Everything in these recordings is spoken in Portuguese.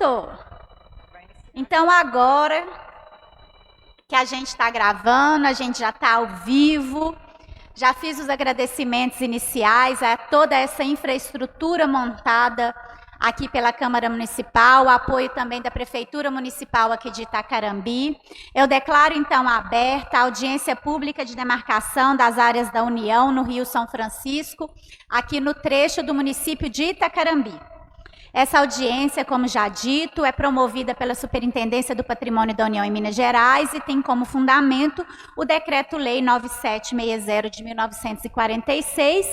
Pronto? Então, agora que a gente está gravando, a gente já está ao vivo, já fiz os agradecimentos iniciais a toda essa infraestrutura montada aqui pela Câmara Municipal, o apoio também da Prefeitura Municipal aqui de Itacarambi. Eu declaro, então, aberta a audiência pública de demarcação das áreas da União no Rio São Francisco, aqui no trecho do município de Itacarambi. Essa audiência, como já dito, é promovida pela Superintendência do Patrimônio da União em Minas Gerais e tem como fundamento o Decreto-Lei 9760 de 1946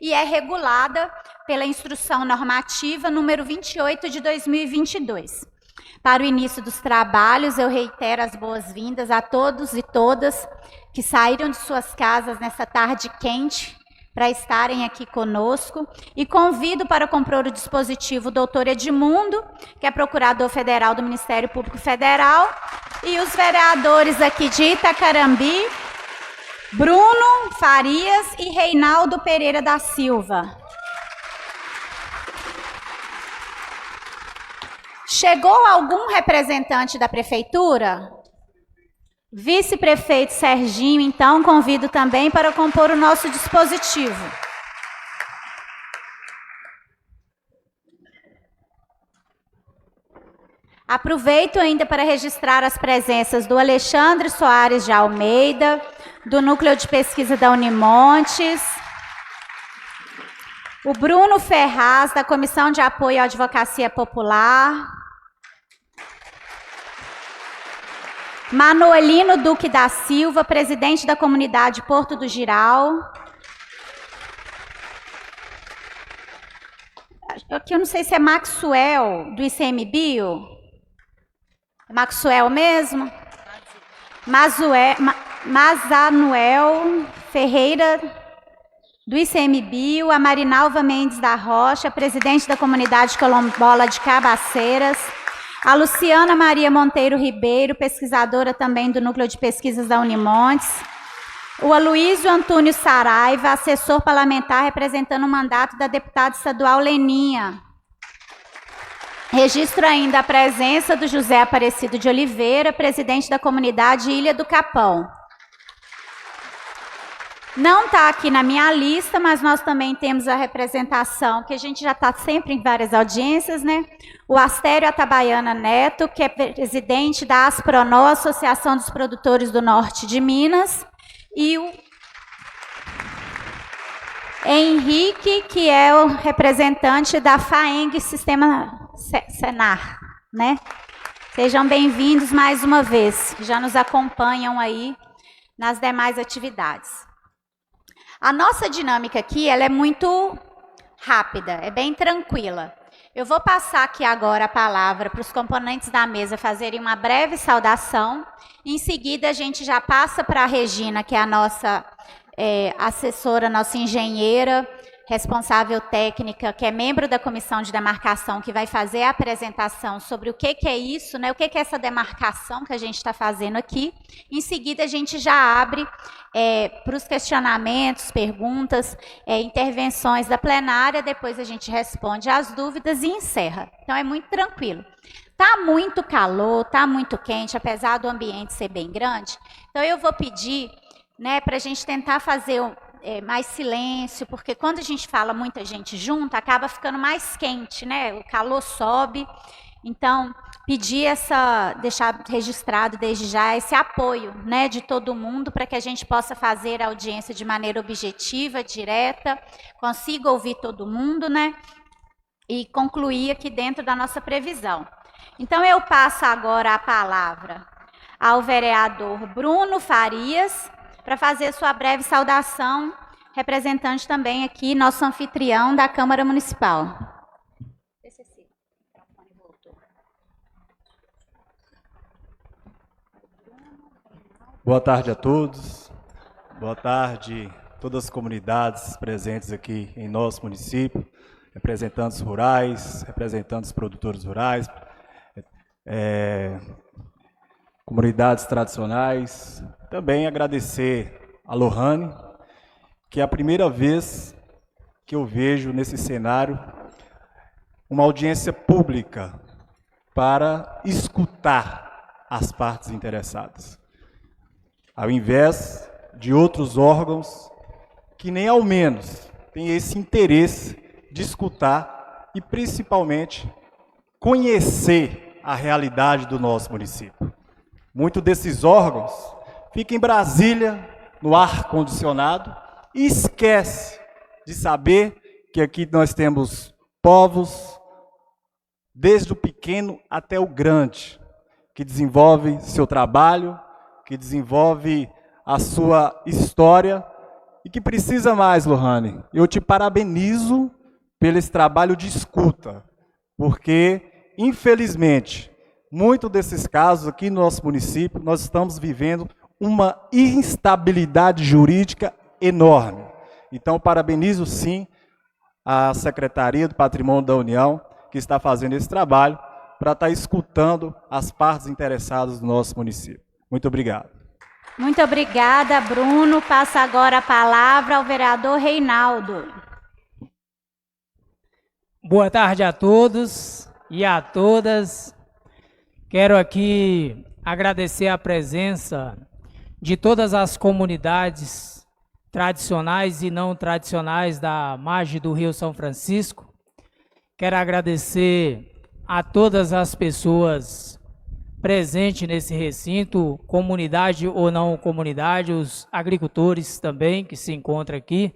e é regulada pela Instrução Normativa número 28 de 2022. Para o início dos trabalhos, eu reitero as boas-vindas a todos e todas que saíram de suas casas nessa tarde quente para estarem aqui conosco, e convido para compor o dispositivo o doutor Edmundo, que é procurador federal do Ministério Público Federal, e os vereadores aqui de Itacarambi, Bruno Farias e Reinaldo Pereira da Silva. Chegou algum representante da prefeitura? Vice-prefeito Serginho, então, convido também para compor o nosso dispositivo. Aproveito ainda para registrar as presenças do Alexandre Soares de Almeida, do Núcleo de Pesquisa da Unimontes, o Bruno Ferraz, da Comissão de Apoio à Advocacia Popular, Manuelino Duque da Silva, presidente da comunidade Porto do Giral. Aqui eu não sei se é Maxwell, do ICMBio. É Maxwell mesmo? Mazanuel Ferreira, do ICMBio. A Marinalva Mendes da Rocha, presidente da comunidade Colombola de Cabaceiras. A Luciana Maria Monteiro Ribeiro, pesquisadora também do Núcleo de Pesquisas da Unimontes. O Aloysio Antônio Saraiva, assessor parlamentar representando o mandato da deputada estadual Leninha. Registro ainda a presença do José Aparecido de Oliveira, presidente da comunidade Ilha do Capão. Não está aqui na minha lista, mas nós também temos a representação, que a gente já está sempre em várias audiências, né? O Astério Atabaiana Neto, que é presidente da Aspronó, Associação dos Produtores do Norte de Minas, e o Henrique, que é o representante da FAENG Sistema Senar, né? Sejam bem-vindos mais uma vez, que já nos acompanham aí nas demais atividades. A nossa dinâmica aqui, ela é muito rápida, é bem tranquila. Eu vou passar aqui agora a palavra para os componentes da mesa fazerem uma breve saudação. Em seguida, a gente já passa para a Regina, que é a nossa assessora, nossa engenheira, responsável técnica, que é membro da comissão de demarcação, que vai fazer a apresentação sobre o que é isso, né? O que é essa demarcação que a gente está fazendo aqui. Em seguida, a gente já abre para os questionamentos, perguntas, intervenções da plenária, depois a gente responde às dúvidas e encerra. Então, é muito tranquilo. Está muito calor, está muito quente, apesar do ambiente ser bem grande. Então, eu vou pedir, né, para a gente tentar fazer mais silêncio, porque quando a gente fala muita gente junto, acaba ficando mais quente, né? O calor sobe. Então, pedir deixar registrado desde já esse apoio, né, de todo mundo, para que a gente possa fazer a audiência de maneira objetiva, direta, consiga ouvir todo mundo, né? E concluir aqui dentro da nossa previsão. Então, eu passo agora a palavra ao vereador Bruno Farias, para fazer sua breve saudação, representante também aqui, nosso anfitrião da Câmara Municipal. Boa tarde a todos, boa tarde a todas as comunidades presentes aqui em nosso município, representantes rurais, representantes produtores rurais, comunidades tradicionais. Também agradecer a Lohane, que é a primeira vez que eu vejo nesse cenário uma audiência pública para escutar as partes interessadas, ao invés de outros órgãos que nem ao menos têm esse interesse de escutar e, principalmente, conhecer a realidade do nosso município. Muitos desses órgãos ficam em Brasília, no ar-condicionado, e esquece de saber que aqui nós temos povos, desde o pequeno até o grande, que desenvolve seu trabalho, que desenvolve a sua história e que precisa mais, Lohane. Eu te parabenizo pelo esse trabalho de escuta, porque, infelizmente, muitos desses casos aqui no nosso município, nós estamos vivendo uma instabilidade jurídica enorme. Então, parabenizo sim a Secretaria do Patrimônio da União, que está fazendo esse trabalho para estar escutando as partes interessadas do nosso município. Muito obrigado. Muito obrigada, Bruno. Passa agora a palavra ao vereador Reinaldo. Boa tarde a todos e a todas. Quero aqui agradecer a presença de todas as comunidades tradicionais e não tradicionais da margem do Rio São Francisco. Quero agradecer a todas as pessoas presentes nesse recinto, comunidade ou não comunidade, os agricultores também que se encontram aqui,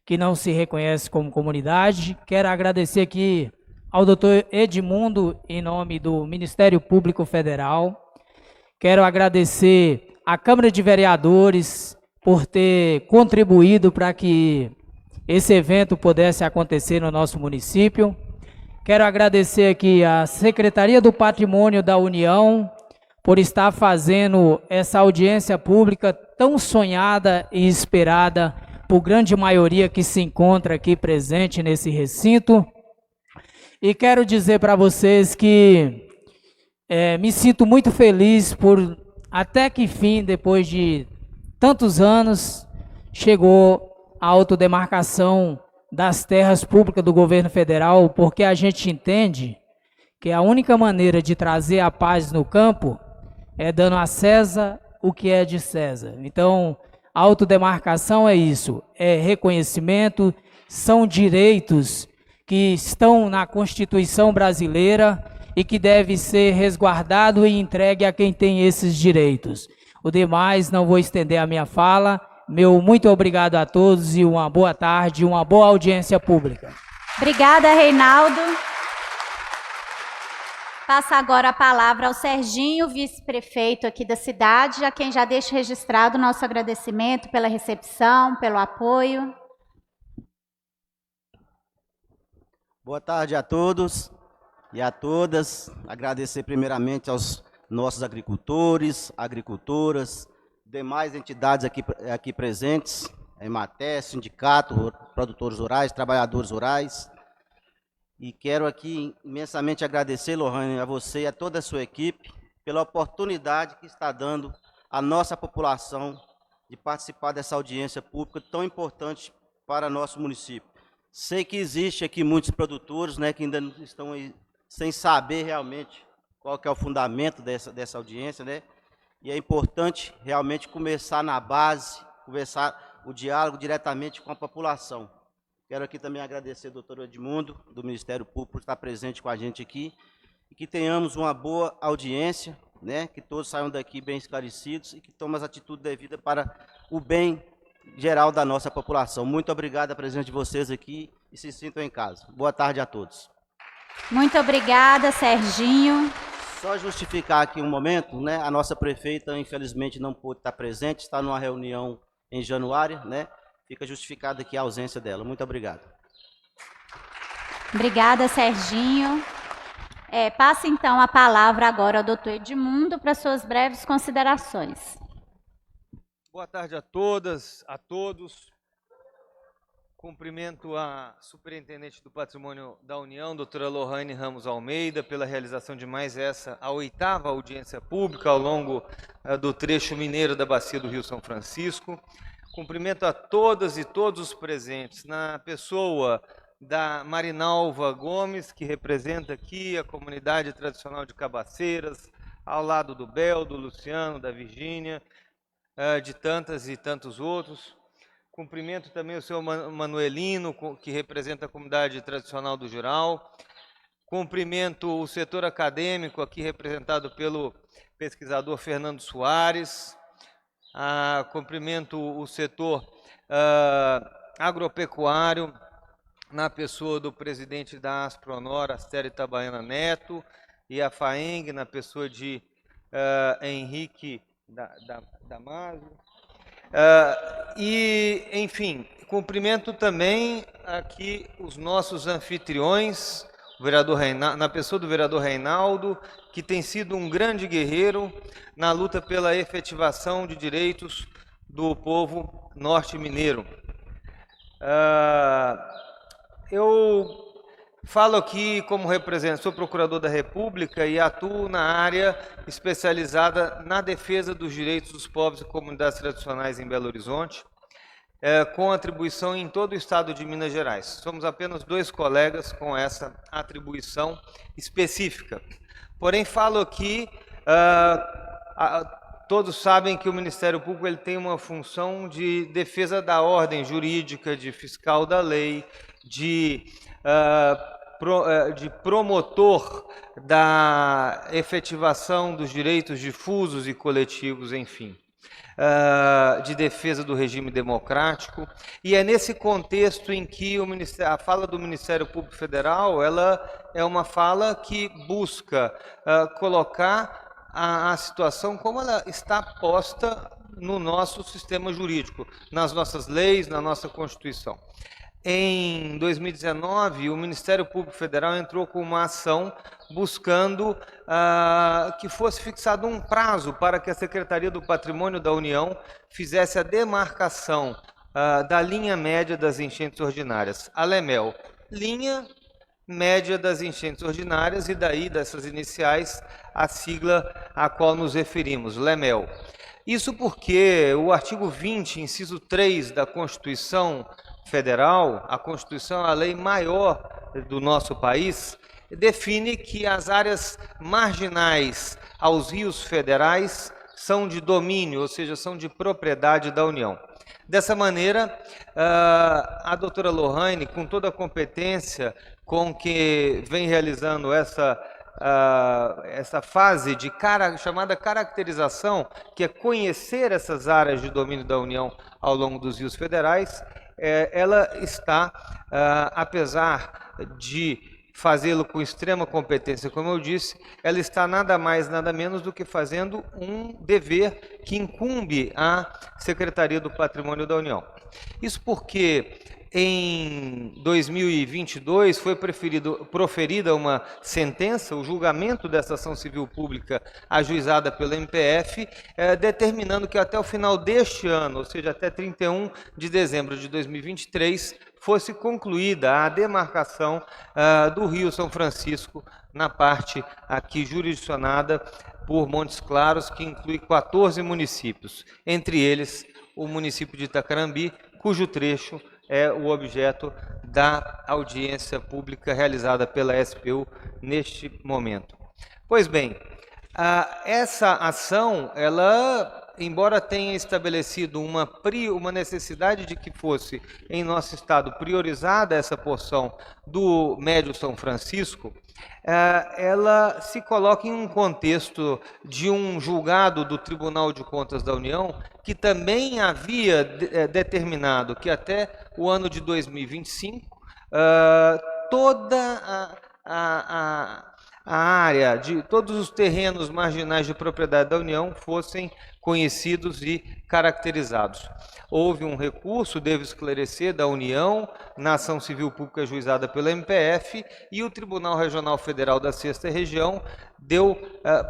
que não se reconhecem como comunidade. Quero agradecer aqui ao doutor Edmundo, em nome do Ministério Público Federal. Quero agradecer à Câmara de Vereadores por ter contribuído para que esse evento pudesse acontecer no nosso município. Quero agradecer aqui à Secretaria do Patrimônio da União por estar fazendo essa audiência pública tão sonhada e esperada por grande maioria que se encontra aqui presente nesse recinto. E quero dizer para vocês que me sinto muito feliz por, até que fim, depois de tantos anos, chegou a autodemarcação das terras públicas do governo federal, porque a gente entende que a única maneira de trazer a paz no campo é dando a César o que é de César. Então, a autodemarcação é isso, é reconhecimento, são direitos que estão na Constituição brasileira e que deve ser resguardado e entregue a quem tem esses direitos. O demais, não vou estender a minha fala. Meu muito obrigado a todos e uma boa tarde, uma boa audiência pública. Obrigada, Reinaldo. Passa agora a palavra ao Serginho, vice-prefeito aqui da cidade, a quem já deixo registrado o nosso agradecimento pela recepção, pelo apoio. Boa tarde a todos e a todas. Agradecer primeiramente aos nossos agricultores, agricultoras, demais entidades aqui presentes, Emater, sindicato, produtores rurais, trabalhadores rurais. E quero aqui imensamente agradecer, Lohane, a você e a toda a sua equipe pela oportunidade que está dando à nossa população de participar dessa audiência pública tão importante para nosso município. Sei que existe aqui muitos produtores, né, que ainda estão aí sem saber realmente qual que é o fundamento dessa audiência, né? E é importante realmente começar na base, conversar o diálogo diretamente com a população. Quero aqui também agradecer ao doutor Edmundo, do Ministério Público, por estar presente com a gente aqui, e que tenhamos uma boa audiência, né? Que todos saiam daqui bem esclarecidos e que tomem as atitudes devidas para o bem geral da nossa população. Muito obrigado a presença de vocês aqui e se sintam em casa. Boa tarde a todos. Muito obrigada, Serginho. Só justificar aqui um momento, né? A nossa prefeita, infelizmente, não pôde estar presente, está numa reunião em Januária, né? Fica justificada aqui a ausência dela. Muito obrigado. Obrigada, Serginho. Passa então a palavra agora ao doutor Edmundo para suas breves considerações. Boa tarde a todas, a todos. Cumprimento a Superintendente do Patrimônio da União, doutora Lohane Ramos Almeida, pela realização de mais essa, a 8ª audiência pública ao longo do trecho mineiro da Bacia do Rio São Francisco. Cumprimento a todas e todos os presentes, na pessoa da Marinalva Gomes, que representa aqui a comunidade tradicional de Cabaceiras, ao lado do Bel, do Luciano, da Virgínia, de tantas e tantos outros. Cumprimento também o senhor Manuelino, que representa a comunidade tradicional do Jural. Cumprimento o setor acadêmico, aqui representado pelo pesquisador Fernando Soares. Cumprimento o setor agropecuário, na pessoa do presidente da Aspronor, Astério Itabaiana Neto, e a FAENG, na pessoa de Henrique Damasio. Enfim, cumprimento também aqui os nossos anfitriões, o vereador na pessoa do vereador Reinaldo, que tem sido um grande guerreiro na luta pela efetivação de direitos do povo norte-mineiro. Eu falo aqui como representante, sou procurador da República e atuo na área especializada na defesa dos direitos dos povos e comunidades tradicionais em Belo Horizonte, com atribuição em todo o estado de Minas Gerais. Somos apenas 2 colegas com essa atribuição específica. Porém, falo aqui, todos sabem que o Ministério Público ele tem uma função de defesa da ordem jurídica, de fiscal da lei, de promotor da efetivação dos direitos difusos e coletivos, enfim, de defesa do regime democrático. E é nesse contexto em que a fala do Ministério Público Federal ela é uma fala que busca colocar a situação como ela está posta no nosso sistema jurídico, nas nossas leis, na nossa Constituição. Em 2019, o Ministério Público Federal entrou com uma ação buscando que fosse fixado um prazo para que a Secretaria do Patrimônio da União fizesse a demarcação da linha média das enchentes ordinárias, a LEMEL, linha média das enchentes ordinárias, e daí dessas iniciais a sigla a qual nos referimos, LEMEL. Isso porque o artigo 20, inciso 3 da Constituição Federal, a Constituição é a lei maior do nosso país, define que as áreas marginais aos rios federais são de domínio, ou seja, são de propriedade da União. Dessa maneira, a doutora Lohane, com toda a competência com que vem realizando essa fase de chamada caracterização, que é conhecer essas áreas de domínio da União ao longo dos rios federais, ela está, apesar de fazê-lo com extrema competência, como eu disse, ela está nada mais, nada menos do que fazendo um dever que incumbe à Secretaria do Patrimônio da União. Isso porque em 2022 foi proferida uma sentença, o julgamento dessa ação civil pública ajuizada pelo MPF, determinando que até o final deste ano, ou seja, até 31 de dezembro de 2023, fosse concluída a demarcação do Rio São Francisco na parte aqui jurisdicionada por Montes Claros, que inclui 14 municípios, entre eles o município de Itacarambi, cujo trecho é o objeto da audiência pública realizada pela SPU neste momento. Pois bem, essa ação, ela, embora tenha estabelecido uma necessidade de que fosse, em nosso estado, priorizada essa porção do Médio São Francisco, ela se coloca em um contexto de um julgado do Tribunal de Contas da União, que também havia determinado que até o ano de 2025, toda a área de todos os terrenos marginais de propriedade da União fossem conhecidos e caracterizados. Houve um recurso, devo esclarecer, da União na ação civil pública ajuizada pela MPF, e o Tribunal Regional Federal da 6ª Região deu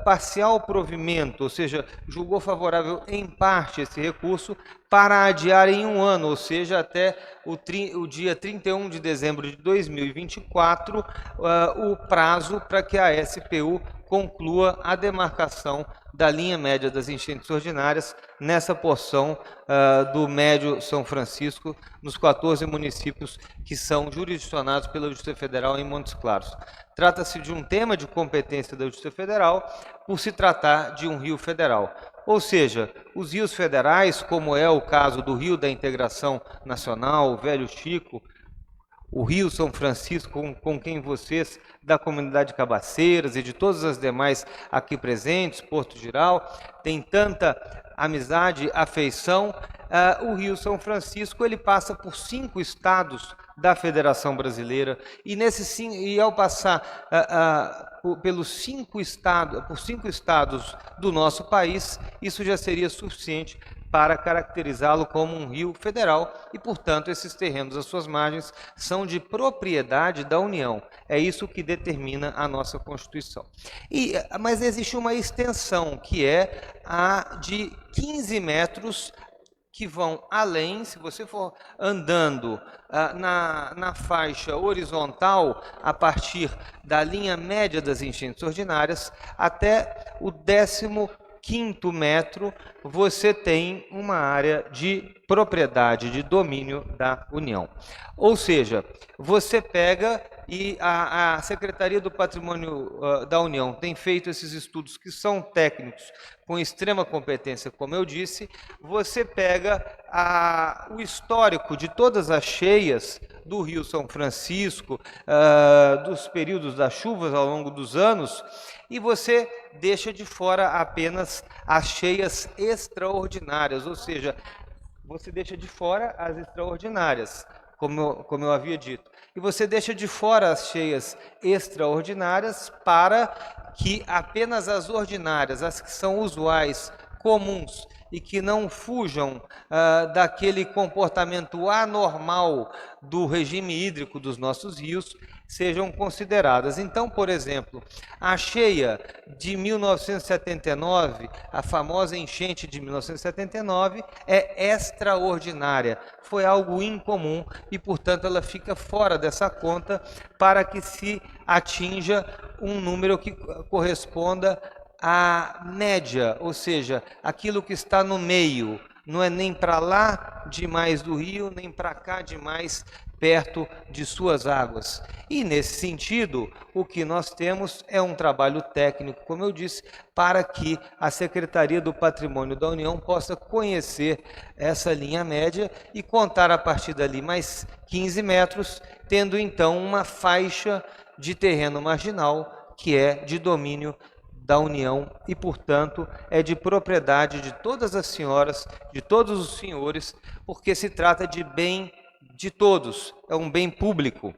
parcial provimento, ou seja, julgou favorável em parte esse recurso para adiar em um ano, ou seja, até o dia 31 de dezembro de 2024, o prazo para que a SPU conclua a demarcação da linha média das enchentes ordinárias nessa porção do Médio São Francisco, nos 14 municípios que são jurisdicionados pela Justiça Federal em Montes Claros. Trata-se de um tema de competência da Justiça Federal, por se tratar de um rio federal. Ou seja, os rios federais, como é o caso do Rio da Integração Nacional, o Velho Chico, o Rio São Francisco, com quem vocês da comunidade Cabaceiras e de todas as demais aqui presentes, Porto Geral, tem tanta amizade, afeição. O Rio São Francisco ele passa por 5 estados da Federação Brasileira e ao passar por 5 estados do nosso país, isso já seria suficiente para caracterizá-lo como um rio federal e, portanto, esses terrenos às suas margens são de propriedade da União. É isso que determina a nossa Constituição. Mas existe uma extensão, que é a de 15 metros, que vão além, se você for andando na faixa horizontal, a partir da linha média das enchentes ordinárias, até o 15º metro, você tem uma área de propriedade, de domínio da União. Ou seja, você pega e a Secretaria do Patrimônio da União tem feito esses estudos que são técnicos, com extrema competência, como eu disse. Você pega o histórico de todas as cheias do Rio São Francisco, dos períodos das chuvas ao longo dos anos, e você deixa de fora apenas as cheias extraordinárias, ou seja, você deixa de fora as extraordinárias, como eu havia dito. E você deixa de fora as cheias extraordinárias para que apenas as ordinárias, as que são usuais, comuns, e que não fujam daquele comportamento anormal do regime hídrico dos nossos rios, sejam consideradas. Então, por exemplo, a cheia de 1979, a famosa enchente de 1979, é extraordinária, foi algo incomum e, portanto, ela fica fora dessa conta para que se atinja um número que corresponda à média, ou seja, aquilo que está no meio, não é nem para lá demais do rio, nem para cá demais perto de suas águas. E, nesse sentido, o que nós temos é um trabalho técnico, como eu disse, para que a Secretaria do Patrimônio da União possa conhecer essa linha média e contar a partir dali mais 15 metros, tendo então uma faixa de terreno marginal que é de domínio da União e, portanto, é de propriedade de todas as senhoras, de todos os senhores, porque se trata de bem de todos, é um bem público.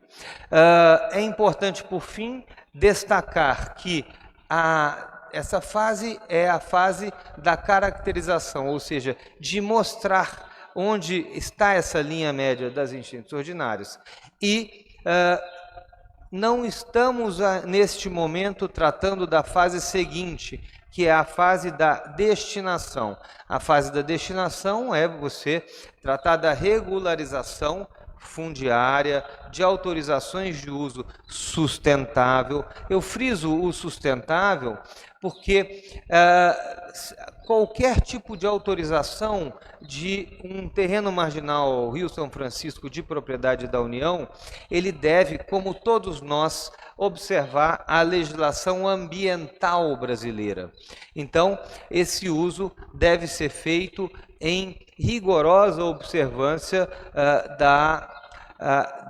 É importante, por fim, destacar que essa fase é a fase da caracterização, ou seja, de mostrar onde está essa linha média das enchentes ordinárias. E não estamos, neste momento, tratando da fase seguinte, que é a fase da destinação. A fase da destinação é você tratar da regularização fundiária, de autorizações de uso sustentável. Eu friso o sustentável porque qualquer tipo de autorização de um terreno marginal ao Rio São Francisco de propriedade da União, ele deve, como todos nós, observar a legislação ambiental brasileira. Então, esse uso deve ser feito em rigorosa observância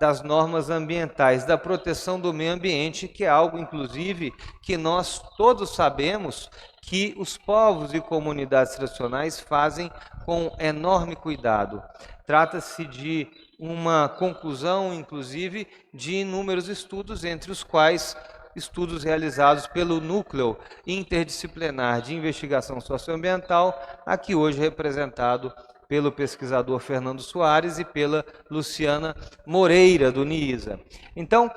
das normas ambientais, da proteção do meio ambiente, que é algo, inclusive, que nós todos sabemos que os povos e comunidades tradicionais fazem com enorme cuidado. Trata-se de uma conclusão, inclusive, de inúmeros estudos, entre os quais estudos realizados pelo Núcleo Interdisciplinar de Investigação Socioambiental, aqui hoje representado pelo pesquisador Fernando Soares e pela Luciana Moreira, do NIISA. Então,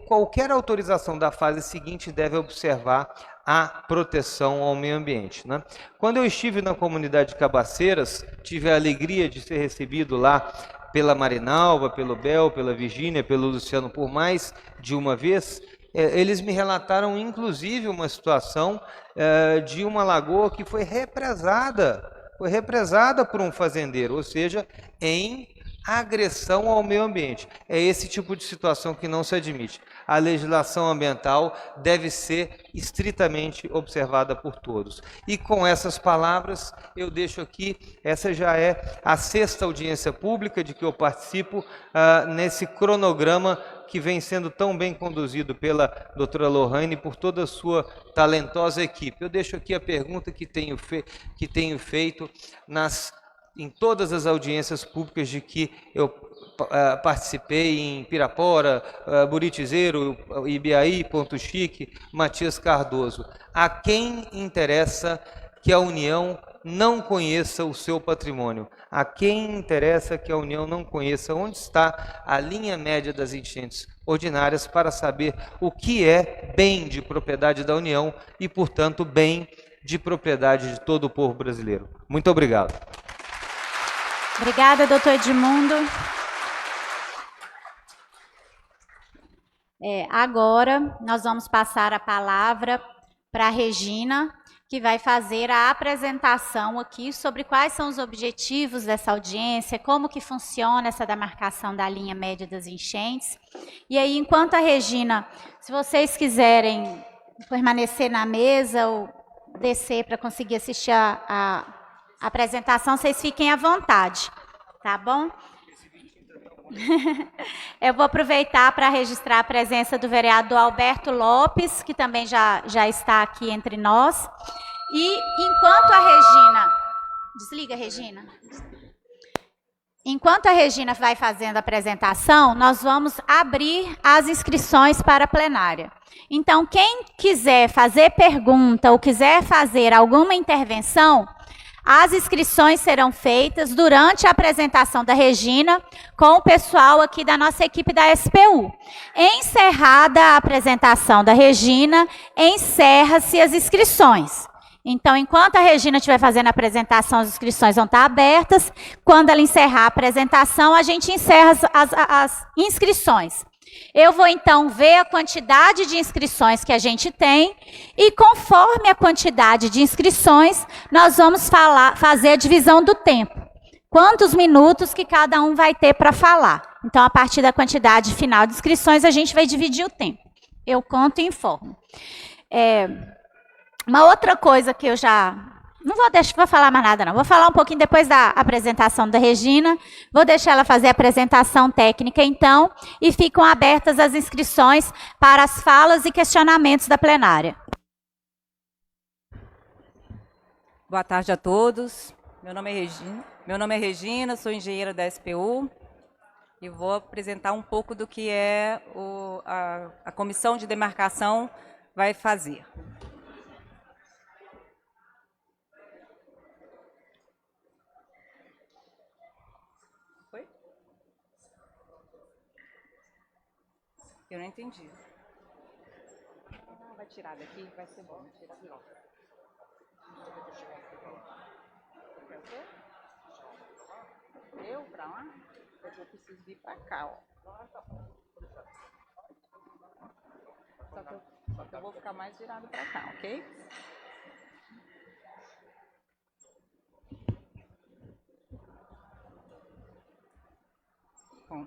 qualquer autorização da fase seguinte deve observar a proteção ao meio ambiente, né? Quando eu estive na comunidade de Cabaceiras, tive a alegria de ser recebido lá pela Marinalva, pelo Bel, pela Virgínia, pelo Luciano por mais de uma vez, Eles me relataram, inclusive, uma situação de uma lagoa que foi represada por um fazendeiro, ou seja, em agressão ao meio ambiente. É esse tipo de situação que não se admite. A legislação ambiental deve ser estritamente observada por todos. E com essas palavras, eu deixo aqui, essa já é a 6ª audiência pública de que eu participo nesse cronograma que vem sendo tão bem conduzido pela doutora Lohane e por toda a sua talentosa equipe. Eu deixo aqui a pergunta que tenho feito em todas as audiências públicas de que eu participei em Pirapora, Buritizeiro, Ibiaí, Ponto Chique, Matias Cardoso. A quem interessa que a União não conheça o seu patrimônio? A quem interessa que a União não conheça onde está a linha média das enchentes ordinárias para saber o que é bem de propriedade da União e, portanto, bem de propriedade de todo o povo brasileiro? Muito obrigado. Obrigada, doutor Edmundo. Agora, nós vamos passar a palavra para a Regina, que vai fazer a apresentação aqui sobre quais são os objetivos dessa audiência, como que funciona essa demarcação da linha média das enchentes. E aí, enquanto a Regina, se vocês quiserem permanecer na mesa ou descer para conseguir assistir a apresentação, vocês fiquem à vontade, tá bom? Eu vou aproveitar para registrar a presença do vereador Alberto Lopes, que também já está aqui entre nós. E enquanto a Regina... Desliga, Regina. Enquanto a Regina vai fazendo a apresentação, nós vamos abrir as inscrições para a plenária. Então, quem quiser fazer pergunta ou quiser fazer alguma intervenção, as inscrições serão feitas durante a apresentação da Regina com o pessoal aqui da nossa equipe da SPU. Encerrada a apresentação da Regina, encerra-se as inscrições. Então, enquanto a Regina estiver fazendo a apresentação, as inscrições vão estar abertas. Quando ela encerrar a apresentação, a gente encerra as inscrições. Eu vou, então, ver a quantidade de inscrições que a gente tem e, conforme a quantidade de inscrições, nós vamos fazer a divisão do tempo. Quantos minutos que cada um vai ter para falar. Então, a partir da quantidade final de inscrições, a gente vai dividir o tempo. Eu conto e informo. Uma outra coisa que eu já... Não vou falar mais nada, não. Vou falar um pouquinho depois da apresentação da Regina. Vou deixar ela fazer a apresentação técnica, então, e ficam abertas as inscrições para as falas e questionamentos da plenária. Boa tarde a todos. Meu nome é Regina, sou engenheira da SPU e vou apresentar um pouco do que a comissão de demarcação vai fazer. Eu não entendi. Vai tirar daqui, vai ser bom. Tirar daqui. Eu pra lá? Eu preciso vir pra cá, ó. Só que eu vou ficar mais virado pra cá, ok? Bom,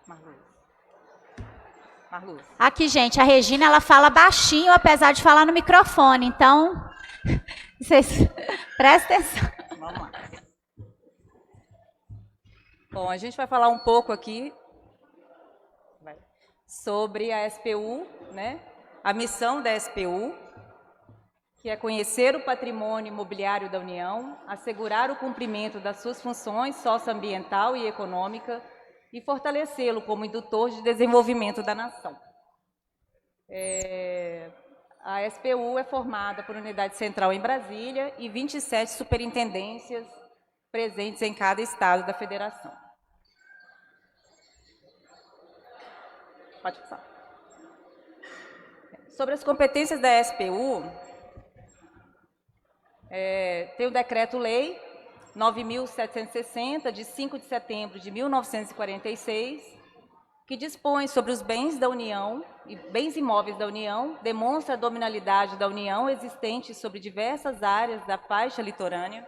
Marluz. Aqui, gente, a Regina, ela fala baixinho, apesar de falar no microfone. Então, vocês prestem atenção. Vamos lá. Bom, a gente vai falar um pouco aqui sobre a SPU, né? A missão da SPU, que é conhecer o patrimônio imobiliário da União, assegurar o cumprimento das suas funções socioambiental e econômica, e fortalecê-lo como indutor de desenvolvimento da nação. A SPU é formada por unidade central em Brasília e 27 superintendências presentes em cada estado da federação. Pode passar. Sobre as competências da SPU, tem o Decreto-Lei 9.760, de 5 de setembro de 1946, que dispõe sobre os bens da União e bens imóveis da União, demonstra a dominalidade da União existente sobre diversas áreas da faixa litorânea.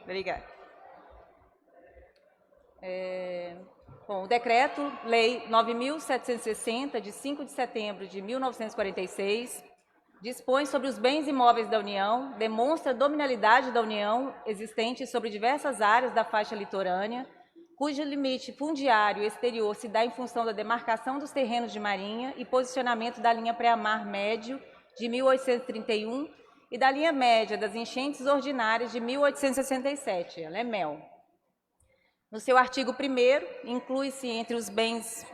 Obrigada. Bom, o Decreto-Lei 9.760, de 5 de setembro de 1946, dispõe sobre os bens imóveis da União, demonstra a dominalidade da União existente sobre diversas áreas da faixa litorânea, cujo limite fundiário exterior se dá em função da demarcação dos terrenos de marinha e posicionamento da linha pré-mar médio de 1831 e da linha média das enchentes ordinárias de 1867, a LEMEL. No seu artigo 1º, inclui-se entre os bens...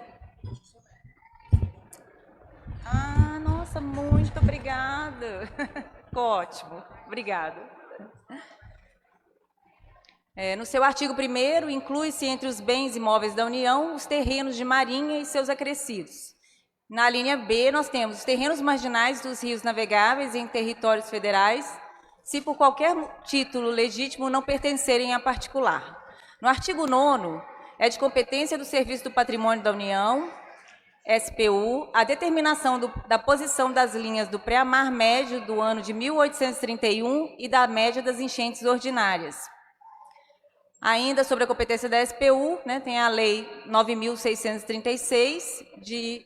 Nossa, muito obrigada. Ótimo, obrigada. No seu artigo 1º, inclui-se entre os bens imóveis da União os terrenos de marinha e seus acrescidos. Na linha B, nós temos os terrenos marginais dos rios navegáveis em territórios federais, se por qualquer título legítimo não pertencerem a particular. No artigo 9º, é de competência do Serviço do Patrimônio da União, SPU, a determinação da posição das linhas do pré-mar médio do ano de 1831 e da média das enchentes ordinárias. Ainda sobre a competência da SPU, né, tem a Lei 9.636, de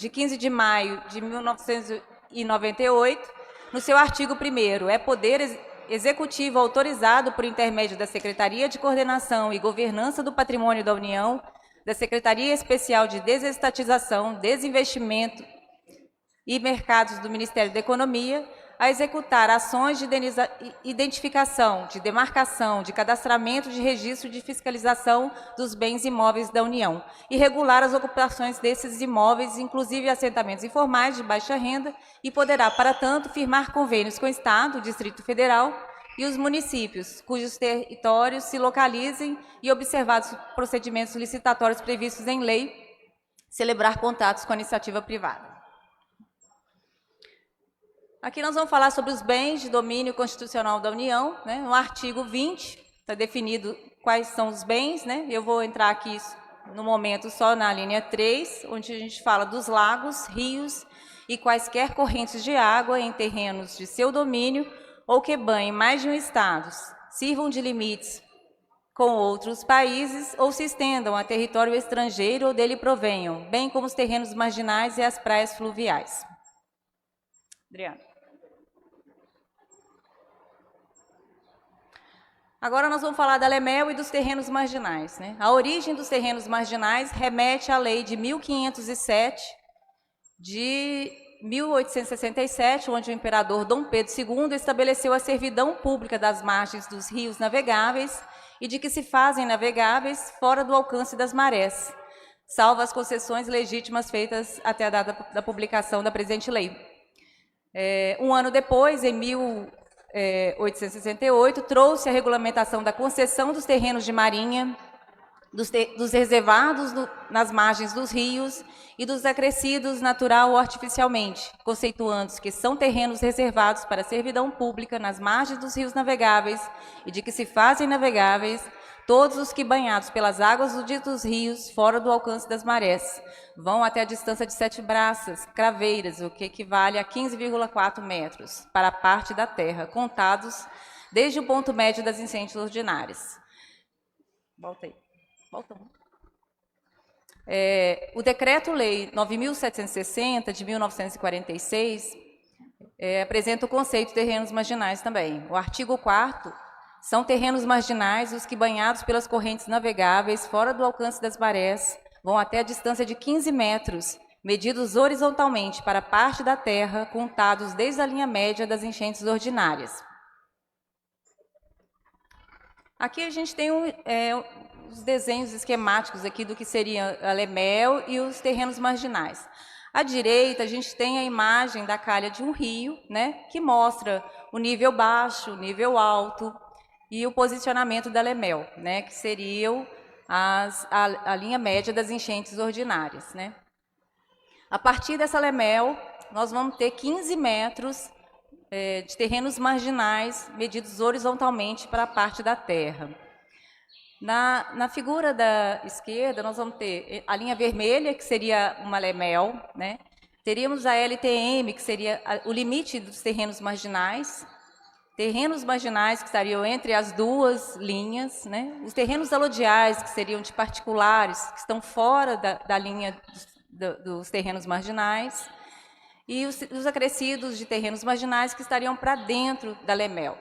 15 de maio de 1998, no seu artigo 1º, é poder executivo autorizado por intermédio da Secretaria de Coordenação e Governança do Patrimônio da União, da Secretaria Especial de Desestatização, Desinvestimento e Mercados do Ministério da Economia, a executar ações de identificação, de demarcação, de cadastramento, de registro, de fiscalização dos bens imóveis da União e regular as ocupações desses imóveis, inclusive assentamentos informais de baixa renda, e poderá, para tanto, firmar convênios com o Estado, o Distrito Federal e os municípios, cujos territórios se localizem e observados os procedimentos licitatórios previstos em lei, celebrar contratos com a iniciativa privada. Aqui nós vamos falar sobre os bens de domínio constitucional da União, né? No artigo 20, está definido quais são os bens, né? Eu vou entrar aqui no momento só na linha 3, onde a gente fala dos lagos, rios e quaisquer correntes de água em terrenos de seu domínio ou que banhem mais de um estado, sirvam de limites com outros países ou se estendam a território estrangeiro ou dele provenham, bem como os terrenos marginais e as praias fluviais. Adriana. Agora nós vamos falar da LEMEL e dos terrenos marginais, né? A origem dos terrenos marginais remete à Lei de 1507, de 1867, onde o imperador Dom Pedro II estabeleceu a servidão pública das margens dos rios navegáveis e de que se fazem navegáveis fora do alcance das marés, salvo as concessões legítimas feitas até a data da publicação da presente lei. Um ano depois, em 1868, trouxe a regulamentação da concessão dos terrenos de marinha, dos reservados nas margens dos rios e dos acrescidos natural ou artificialmente, conceituando-se que são terrenos reservados para servidão pública nas margens dos rios navegáveis e de que se fazem navegáveis todos os que, banhados pelas águas dos ditos rios, fora do alcance das marés, vão até a distância de 7 braças, craveiras, o que equivale a 15,4 metros, para a parte da terra, contados desde o ponto médio das enchentes ordinárias. Volta aí. Volta. O Decreto-Lei 9.760, de 1946, apresenta o conceito de terrenos marginais também. O artigo 4º, são terrenos marginais os que, banhados pelas correntes navegáveis fora do alcance das marés, vão até a distância de 15 metros, medidos horizontalmente para a parte da terra, contados desde a linha média das enchentes ordinárias. Aqui a gente tem os desenhos esquemáticos aqui do que seria a LEMEL e os terrenos marginais. À direita, a gente tem a imagem da calha de um rio, né, que mostra o nível baixo, o nível alto, e o posicionamento da LEMEL, né, que seriam a linha média das enchentes ordinárias, né. A partir dessa LEMEL, nós vamos ter 15 metros de terrenos marginais medidos horizontalmente para a parte da terra. Na figura da esquerda, nós vamos ter a linha vermelha, que seria uma LEMEL, né? Teríamos a LTM, que seria o limite dos terrenos marginais que estariam entre as duas linhas, né? Os terrenos alodiais, que seriam de particulares, que estão fora da linha dos terrenos marginais, e os acrescidos de terrenos marginais que estariam para dentro da LEMEL.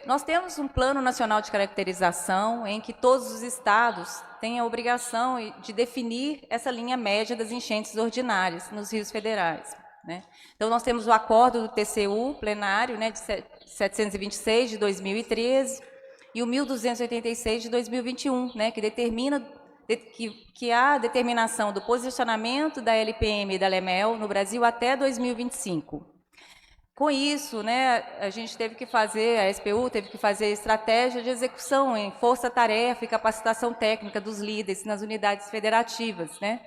Nós temos um Plano Nacional de Caracterização em que todos os estados têm a obrigação de definir essa linha média das enchentes ordinárias nos rios federais, né? Então, nós temos o acordo do TCU plenário, né, de 726 de 2013 e o 1286 de 2021, né, que determina que há determinação do posicionamento da LPM e da LEMEL no Brasil até 2025. Com isso, né, a gente teve que fazer, a SPU teve que fazer estratégia de execução em força-tarefa e capacitação técnica dos líderes nas unidades federativas, né,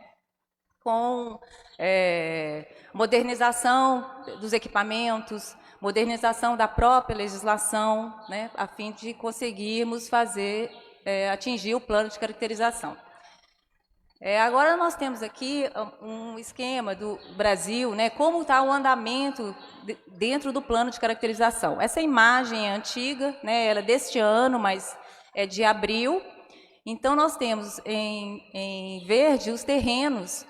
com modernização dos equipamentos, modernização da própria legislação, né, a fim de conseguirmos atingir o plano de caracterização. Agora nós temos aqui um esquema do Brasil, né, como está o andamento dentro do plano de caracterização. Essa imagem é antiga, né, ela é deste ano, mas é de abril. Então, nós temos em verde os terrenos,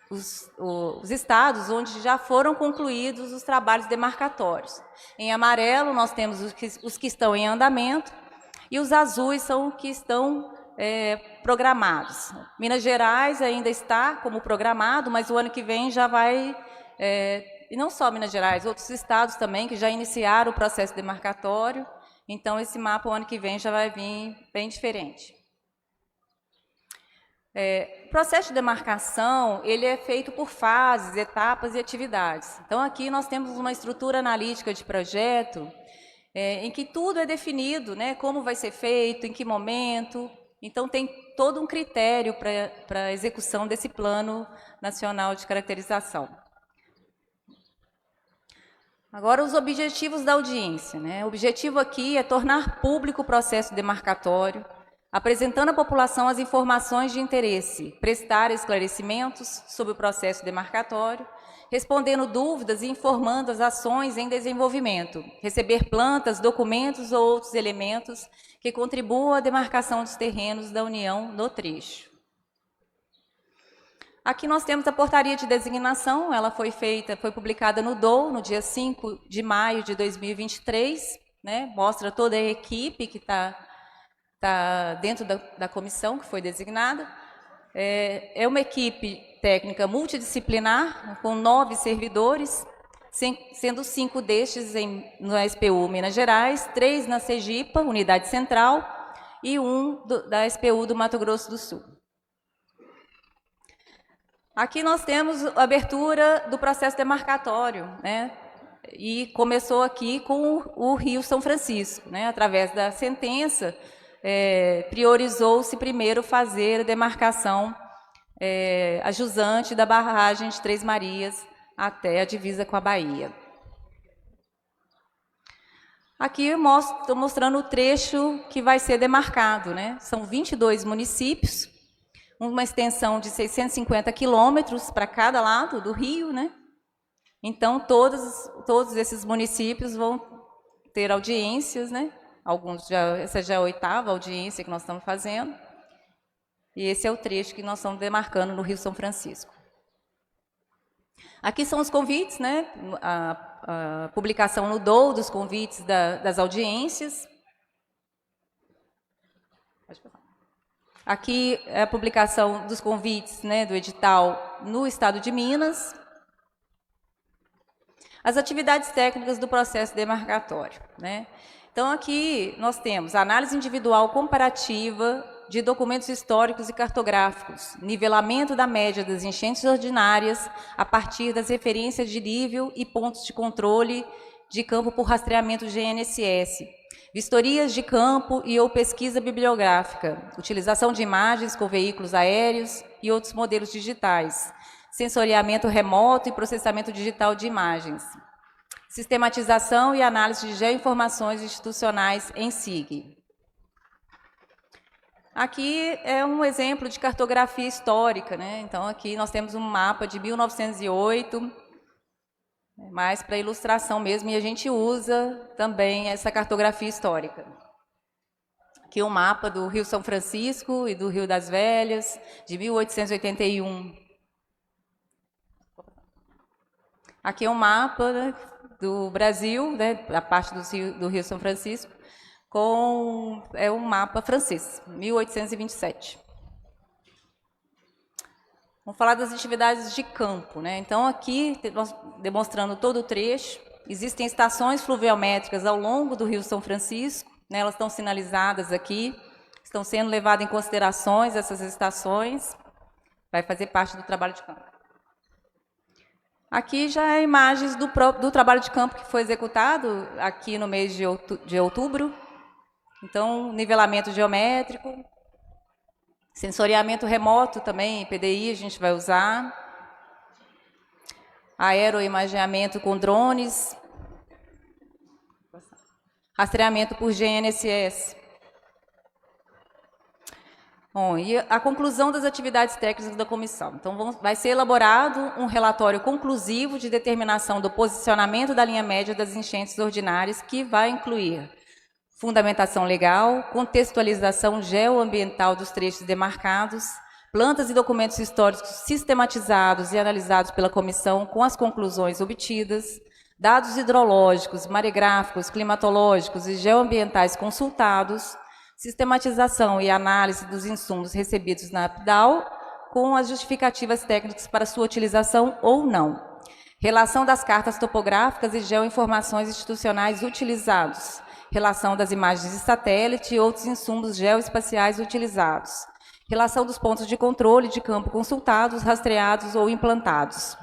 os estados onde já foram concluídos os trabalhos demarcatórios. Em amarelo, nós temos os que estão em andamento, e os azuis são os que estão programados. Minas Gerais ainda está como programado, mas o ano que vem já vai, e não só Minas Gerais, outros estados também que já iniciaram o processo demarcatório. Então, esse mapa, o ano que vem, já vai vir bem diferente. O processo de demarcação, ele é feito por fases, etapas e atividades. Então, aqui nós temos uma estrutura analítica de projeto, em que tudo é definido, né, como vai ser feito, em que momento. Então, tem todo um critério para a execução desse Plano Nacional de Caracterização. Agora, os objetivos da audiência, né? O objetivo aqui é tornar público o processo demarcatório, apresentando à população as informações de interesse, prestar esclarecimentos sobre o processo demarcatório, respondendo dúvidas e informando as ações em desenvolvimento, receber plantas, documentos ou outros elementos que contribuam à demarcação dos terrenos da União no trecho. Aqui nós temos a portaria de designação, ela foi publicada no DOU, no dia 5 de maio de 2023, né? Mostra toda a equipe que está dentro da comissão que foi designada. É uma equipe técnica multidisciplinar, com 9 servidores, sendo 5 destes no SPU Minas Gerais, 3 na Sergipa, Unidade Central, e 1 da SPU do Mato Grosso do Sul. Aqui nós temos a abertura do processo demarcatório, né? E começou aqui com o Rio São Francisco, né? Através da sentença, priorizou-se primeiro fazer a demarcação a jusante da barragem de Três Marias até a divisa com a Bahia. Aqui estou mostrando o trecho que vai ser demarcado, né? São 22 municípios, uma extensão de 650 quilômetros para cada lado do rio, né? Então, todos esses municípios vão ter audiências, né? Essa já é a 8ª audiência que nós estamos fazendo. E esse é o trecho que nós estamos demarcando no Rio São Francisco. Aqui são os convites, né? A publicação no DOU dos convites das audiências. Pode passar. Aqui é a publicação dos convites, né, do edital no estado de Minas. As atividades técnicas do processo demarcatório, né? Então, aqui nós temos a análise individual comparativa de documentos históricos e cartográficos, nivelamento da média das enchentes ordinárias a partir das referências de nível e pontos de controle de campo por rastreamento GNSS, vistorias de campo e ou pesquisa bibliográfica, utilização de imagens com veículos aéreos e outros modelos digitais, sensoriamento remoto e processamento digital de imagens, sistematização e análise de geoinformações institucionais em SIG. Aqui é um exemplo de cartografia histórica, né? Então, aqui nós temos um mapa de 1908, mais para ilustração mesmo, e a gente usa também essa cartografia histórica. Aqui um mapa do Rio São Francisco e do Rio das Velhas, de 1881. Aqui é um mapa, né, do Brasil, né, a parte do Rio São Francisco, é um mapa francês, 1827. Vamos falar das atividades de campo, né? Então, aqui, demonstrando todo o trecho, existem estações fluviométricas ao longo do Rio São Francisco, né? Elas estão sinalizadas aqui, estão sendo levadas em considerações essas estações, vai fazer parte do trabalho de campo. Aqui já é imagens do trabalho de campo que foi executado aqui no mês de outubro. Então, nivelamento geométrico, sensoriamento remoto também, PDI a gente vai usar, aeroimageamento com drones, rastreamento por GNSS. Bom, e a conclusão das atividades técnicas da comissão. Então, vai ser elaborado um relatório conclusivo de determinação do posicionamento da linha média das enchentes ordinárias, que vai incluir fundamentação legal, contextualização geoambiental dos trechos demarcados, plantas e documentos históricos sistematizados e analisados pela comissão com as conclusões obtidas, dados hidrológicos, maregráficos, climatológicos e geoambientais consultados, sistematização e análise dos insumos recebidos na APDAL com as justificativas técnicas para sua utilização ou não, relação das cartas topográficas e geoinformações institucionais utilizados, relação das imagens de satélite e outros insumos geoespaciais utilizados, relação dos pontos de controle de campo consultados, rastreados ou implantados,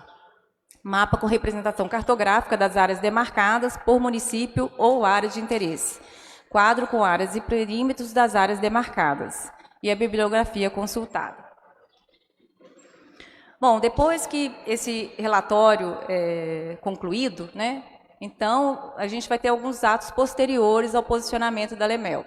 mapa com representação cartográfica das áreas demarcadas por município ou área de interesse, quadro com áreas e perímetros das áreas demarcadas e a bibliografia consultada. Bom, depois que esse relatório é concluído, né, então a gente vai ter alguns atos posteriores ao posicionamento da LEMEL.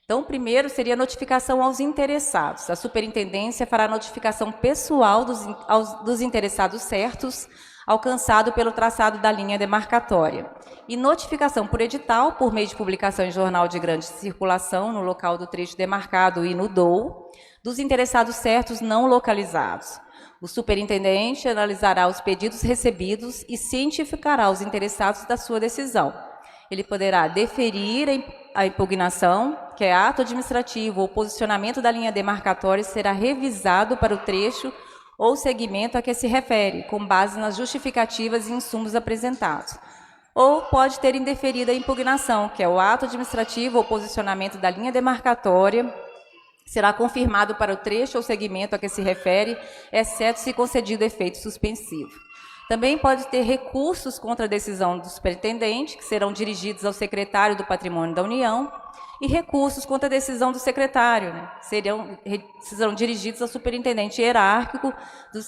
Então, o primeiro seria a notificação aos interessados. A superintendência fará notificação pessoal dos interessados certos, alcançado pelo traçado da linha demarcatória. E notificação por edital, por meio de publicação em jornal de grande circulação, no local do trecho demarcado e no DOU, dos interessados certos não localizados. O superintendente analisará os pedidos recebidos e cientificará os interessados da sua decisão. Ele poderá deferir a impugnação, que é ato administrativo ou posicionamento da linha demarcatória, será revisado para o trecho ou segmento a que se refere, com base nas justificativas e insumos apresentados. Ou pode ter indeferida a impugnação, que é o ato administrativo ou posicionamento da linha demarcatória, será confirmado para o trecho ou segmento a que se refere, exceto se concedido efeito suspensivo. Também pode ter recursos contra a decisão do superintendente, que serão dirigidos ao secretário do Patrimônio da União, e recursos contra a decisão do secretário, né? Serão dirigidos ao superintendente hierárquico do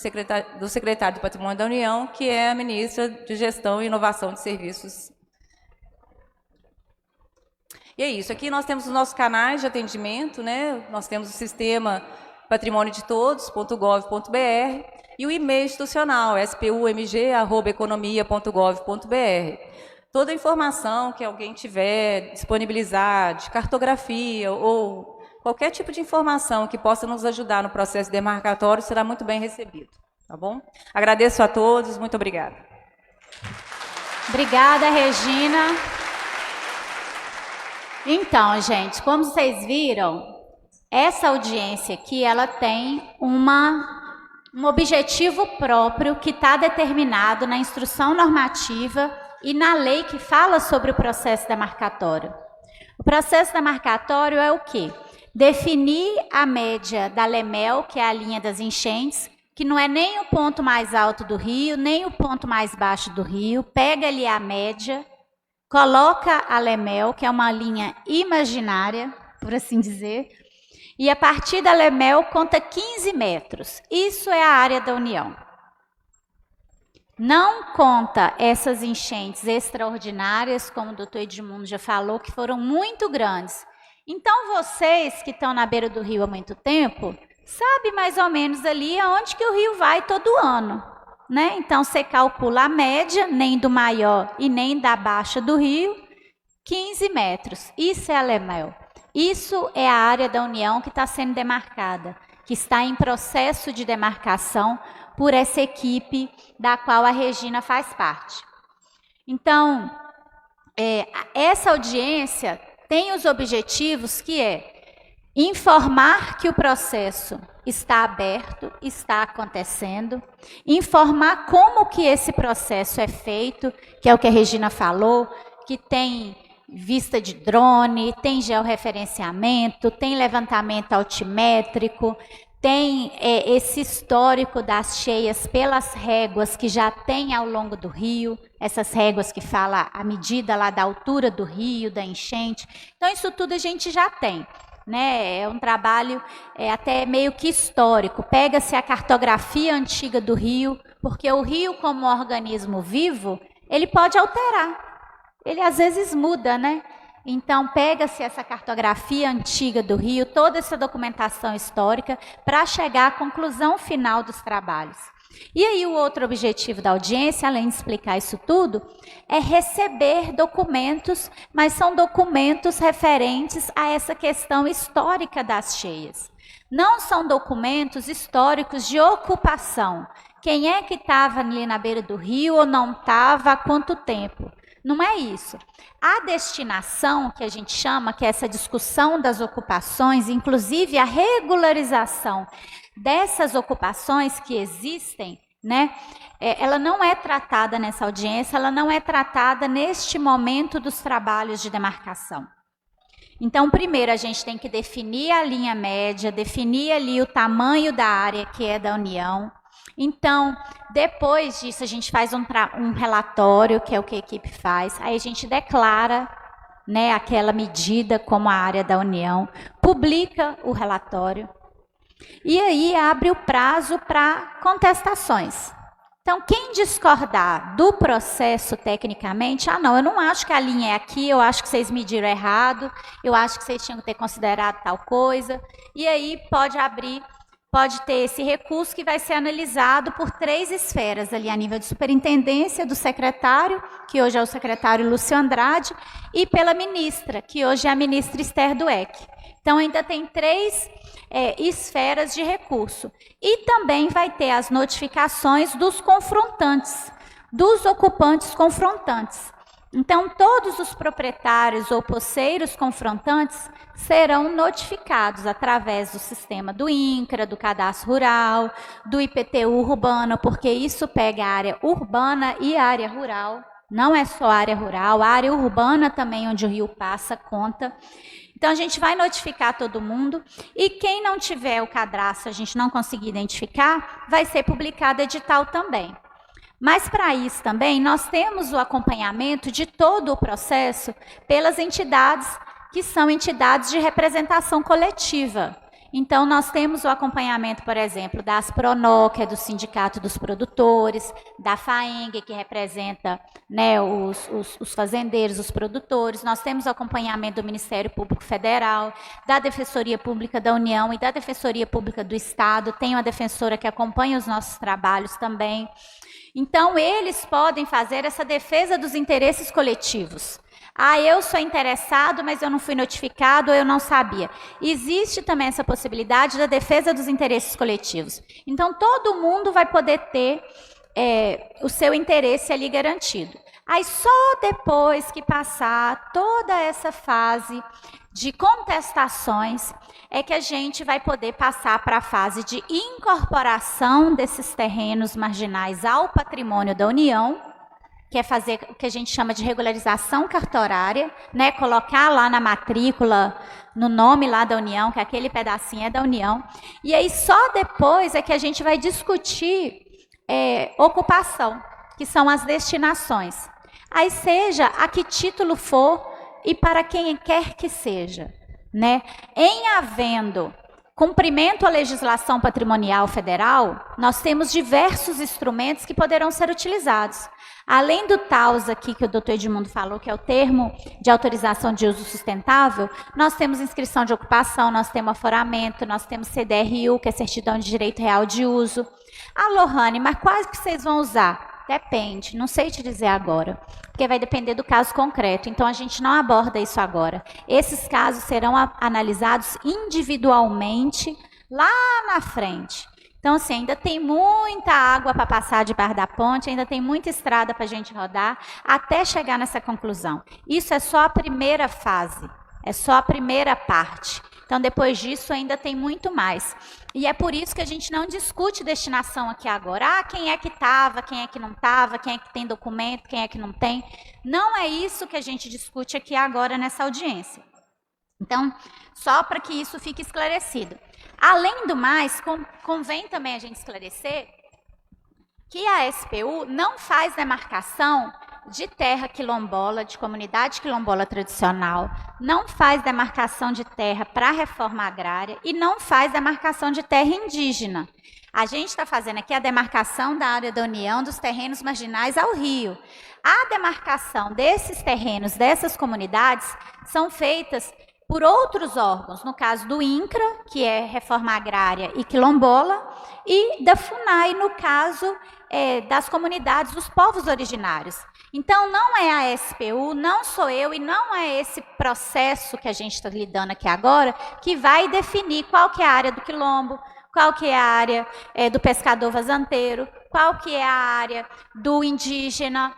secretário do Patrimônio da União, que é a ministra de Gestão e Inovação de Serviços. E é isso. Aqui nós temos os nossos canais de atendimento, né? Nós temos o sistema patrimoniodetodos.gov.br e o e-mail institucional, spumg@economia.gov.br. Toda a informação que alguém tiver, disponibilizar de cartografia ou qualquer tipo de informação que possa nos ajudar no processo demarcatório será muito bem recebido, tá bom? Agradeço a todos, muito obrigada. Obrigada, Regina. Então, gente, como vocês viram, essa audiência aqui, ela tem um objetivo próprio que está determinado na instrução normativa e na lei que fala sobre o processo demarcatório. O processo demarcatório é o quê? Definir a média da LEMEL, que é a linha das enchentes, que não é nem o ponto mais alto do rio, nem o ponto mais baixo do rio, pega ali a média, coloca a LEMEL, que é uma linha imaginária, por assim dizer, e a partir da LEMEL conta 15 metros. Isso é a área da União. não conta essas enchentes extraordinárias, como o doutor Edmundo já falou, que foram muito grandes. Então, vocês que estão na beira do rio há muito tempo, sabem mais ou menos ali aonde que o rio vai todo ano, né? Então, você calcula a média, nem do maior e nem da baixa do rio, 15 metros. Isso é a Lemel. Isso é a área da União que está sendo demarcada, que está em processo de demarcação por essa equipe da qual a Regina faz parte. Então, essa audiência tem os objetivos que é informar que o processo está aberto, está acontecendo, informar como que esse processo é feito, que é o que a Regina falou, que tem vista de drone, tem georreferenciamento, tem levantamento altimétrico, tem esse histórico das cheias pelas réguas que já tem ao longo do rio, essas réguas que falam a medida lá da altura do rio, da enchente. Então, isso tudo a gente já tem, né? É um trabalho até meio que histórico. Pega-se a cartografia antiga do rio, porque o rio, como organismo vivo, ele pode alterar. Ele às vezes muda, né? Então, pega-se essa cartografia antiga do rio, toda essa documentação histórica, para chegar à conclusão final dos trabalhos. E aí, o outro objetivo da audiência, além de explicar isso tudo, é receber documentos, mas são documentos referentes a essa questão histórica das cheias. Não são documentos históricos de ocupação. Quem é que estava ali na beira do rio ou não estava, há quanto tempo? Não é isso. A destinação, que a gente chama, que é essa discussão das ocupações, inclusive a regularização dessas ocupações que existem, né? Ela não é tratada nessa audiência, ela não é tratada neste momento dos trabalhos de demarcação. Então, primeiro, a gente tem que definir a linha média, definir ali o tamanho da área que é da União. Então, depois disso, a gente faz um relatório, que é o que a equipe faz. Aí a gente declara, né, aquela medida como a área da União, publica o relatório e aí abre o prazo para contestações. Então, quem discordar do processo tecnicamente, não, eu não acho que a linha é aqui, eu acho que vocês mediram errado, eu acho que vocês tinham que ter considerado tal coisa, e aí pode ter esse recurso que vai ser analisado por 3 esferas, ali a nível de superintendência do secretário, que hoje é o secretário Lúcio Andrade, e pela ministra, que hoje é a ministra Esther Dweck. Então, ainda tem 3 esferas de recurso. E também vai ter as notificações dos confrontantes, dos ocupantes confrontantes. Então, todos os proprietários ou posseiros confrontantes serão notificados através do sistema do INCRA, do Cadastro Rural, do IPTU urbano, porque isso pega a área urbana e a área rural. Não é só a área rural, a área urbana também, onde o rio passa, conta. Então, a gente vai notificar todo mundo e quem não tiver o cadastro, a gente não conseguir identificar, vai ser publicado edital também. Mas, para isso também, nós temos o acompanhamento de todo o processo pelas entidades que são entidades de representação coletiva. Então, nós temos o acompanhamento, por exemplo, da Asprono, que é do Sindicato dos Produtores, da FAENG, que representa, né, os fazendeiros, os produtores. Nós temos o acompanhamento do Ministério Público Federal, da Defensoria Pública da União e da Defensoria Pública do Estado. Tem uma defensora que acompanha os nossos trabalhos também. Então, eles podem fazer essa defesa dos interesses coletivos. Eu sou interessado, mas eu não fui notificado, ou eu não sabia. Existe também essa possibilidade da defesa dos interesses coletivos. Então, todo mundo vai poder ter o seu interesse ali garantido. Aí, só depois que passar toda essa fase de contestações, é que a gente vai poder passar para a fase de incorporação desses terrenos marginais ao patrimônio da União, que é fazer o que a gente chama de regularização cartorária, né? Colocar lá na matrícula, no nome lá da União, que aquele pedacinho é da União. E aí só depois é que a gente vai discutir ocupação, que são as destinações. Aí seja a que título for e para quem quer que seja, né? Em havendo cumprimento à legislação patrimonial federal, nós temos diversos instrumentos que poderão ser utilizados. Além do TAUS aqui, que o doutor Edmundo falou, que é o termo de autorização de uso sustentável, nós temos inscrição de ocupação, nós temos aforamento, nós temos CDRU, que é certidão de direito real de uso. Ah, Lohane, mas quais que vocês vão usar? Depende, não sei te dizer agora, porque vai depender do caso concreto, então a gente não aborda isso agora. Esses casos serão analisados individualmente lá na frente. Então, assim, ainda tem muita água para passar debaixo da ponte, ainda tem muita estrada para a gente rodar, até chegar nessa conclusão. Isso é só a primeira fase, é só a primeira parte. Então, depois disso, ainda tem muito mais. E é por isso que a gente não discute destinação aqui agora. Ah, quem é que estava, quem é que não estava, quem é que tem documento, quem é que não tem. Não é isso que a gente discute aqui agora nessa audiência. Então, só para que isso fique esclarecido. Além do mais, convém também a gente esclarecer que a SPU não faz demarcação de terra quilombola, de comunidade quilombola tradicional, não faz demarcação de terra para reforma agrária e não faz demarcação de terra indígena. A gente está fazendo aqui a demarcação da área da União dos terrenos marginais ao rio. A demarcação desses terrenos, dessas comunidades, são feitas por outros órgãos, no caso do INCRA, que é Reforma Agrária e Quilombola, e da FUNAI, no caso das comunidades dos povos originários. Então, não é a SPU, não sou eu, e não é esse processo que a gente está lidando aqui agora, que vai definir qual que é a área do quilombo, qual que é a área do pescador vazanteiro, qual que é a área do indígena.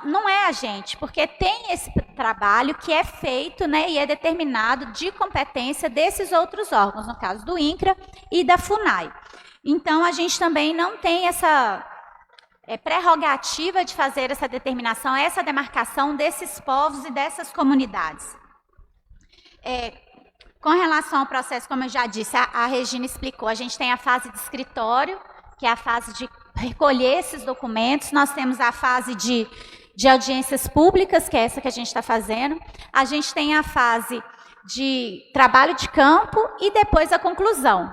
Não é a gente, porque tem esse trabalho que é feito, né, e é determinado de competência desses outros órgãos, no caso do INCRA e da FUNAI. Então, a gente também não tem essa prerrogativa de fazer essa determinação, essa demarcação desses povos e dessas comunidades. Com relação ao processo, como eu já disse, a Regina explicou, a gente tem a fase de escritório, que é a fase de recolher esses documentos, nós temos a fase de audiências públicas, que é essa que a gente está fazendo, a gente tem a fase de trabalho de campo e depois a conclusão.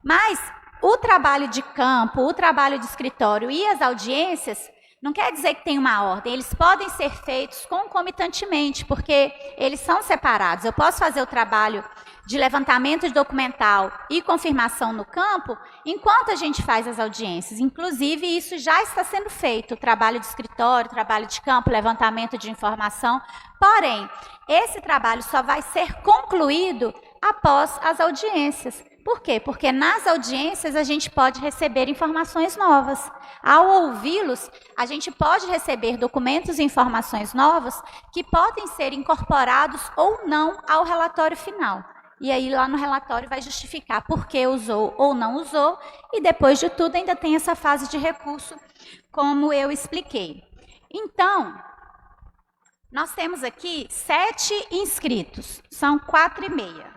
Mas o trabalho de campo, o trabalho de escritório e as audiências, não quer dizer que tem uma ordem, eles podem ser feitos concomitantemente, porque eles são separados. Eu posso fazer o trabalho de levantamento de documental e confirmação no campo, enquanto a gente faz as audiências. Inclusive, isso já está sendo feito, o trabalho de escritório, trabalho de campo, levantamento de informação. Porém, esse trabalho só vai ser concluído após as audiências. Por quê? Porque nas audiências a gente pode receber informações novas. Ao ouvi-los, a gente pode receber documentos e informações novas que podem ser incorporados ou não ao relatório final. E aí lá no relatório vai justificar por que usou ou não usou, e depois de tudo ainda tem essa fase de recurso, como eu expliquei. Então, nós temos aqui 7 inscritos, são 4h30.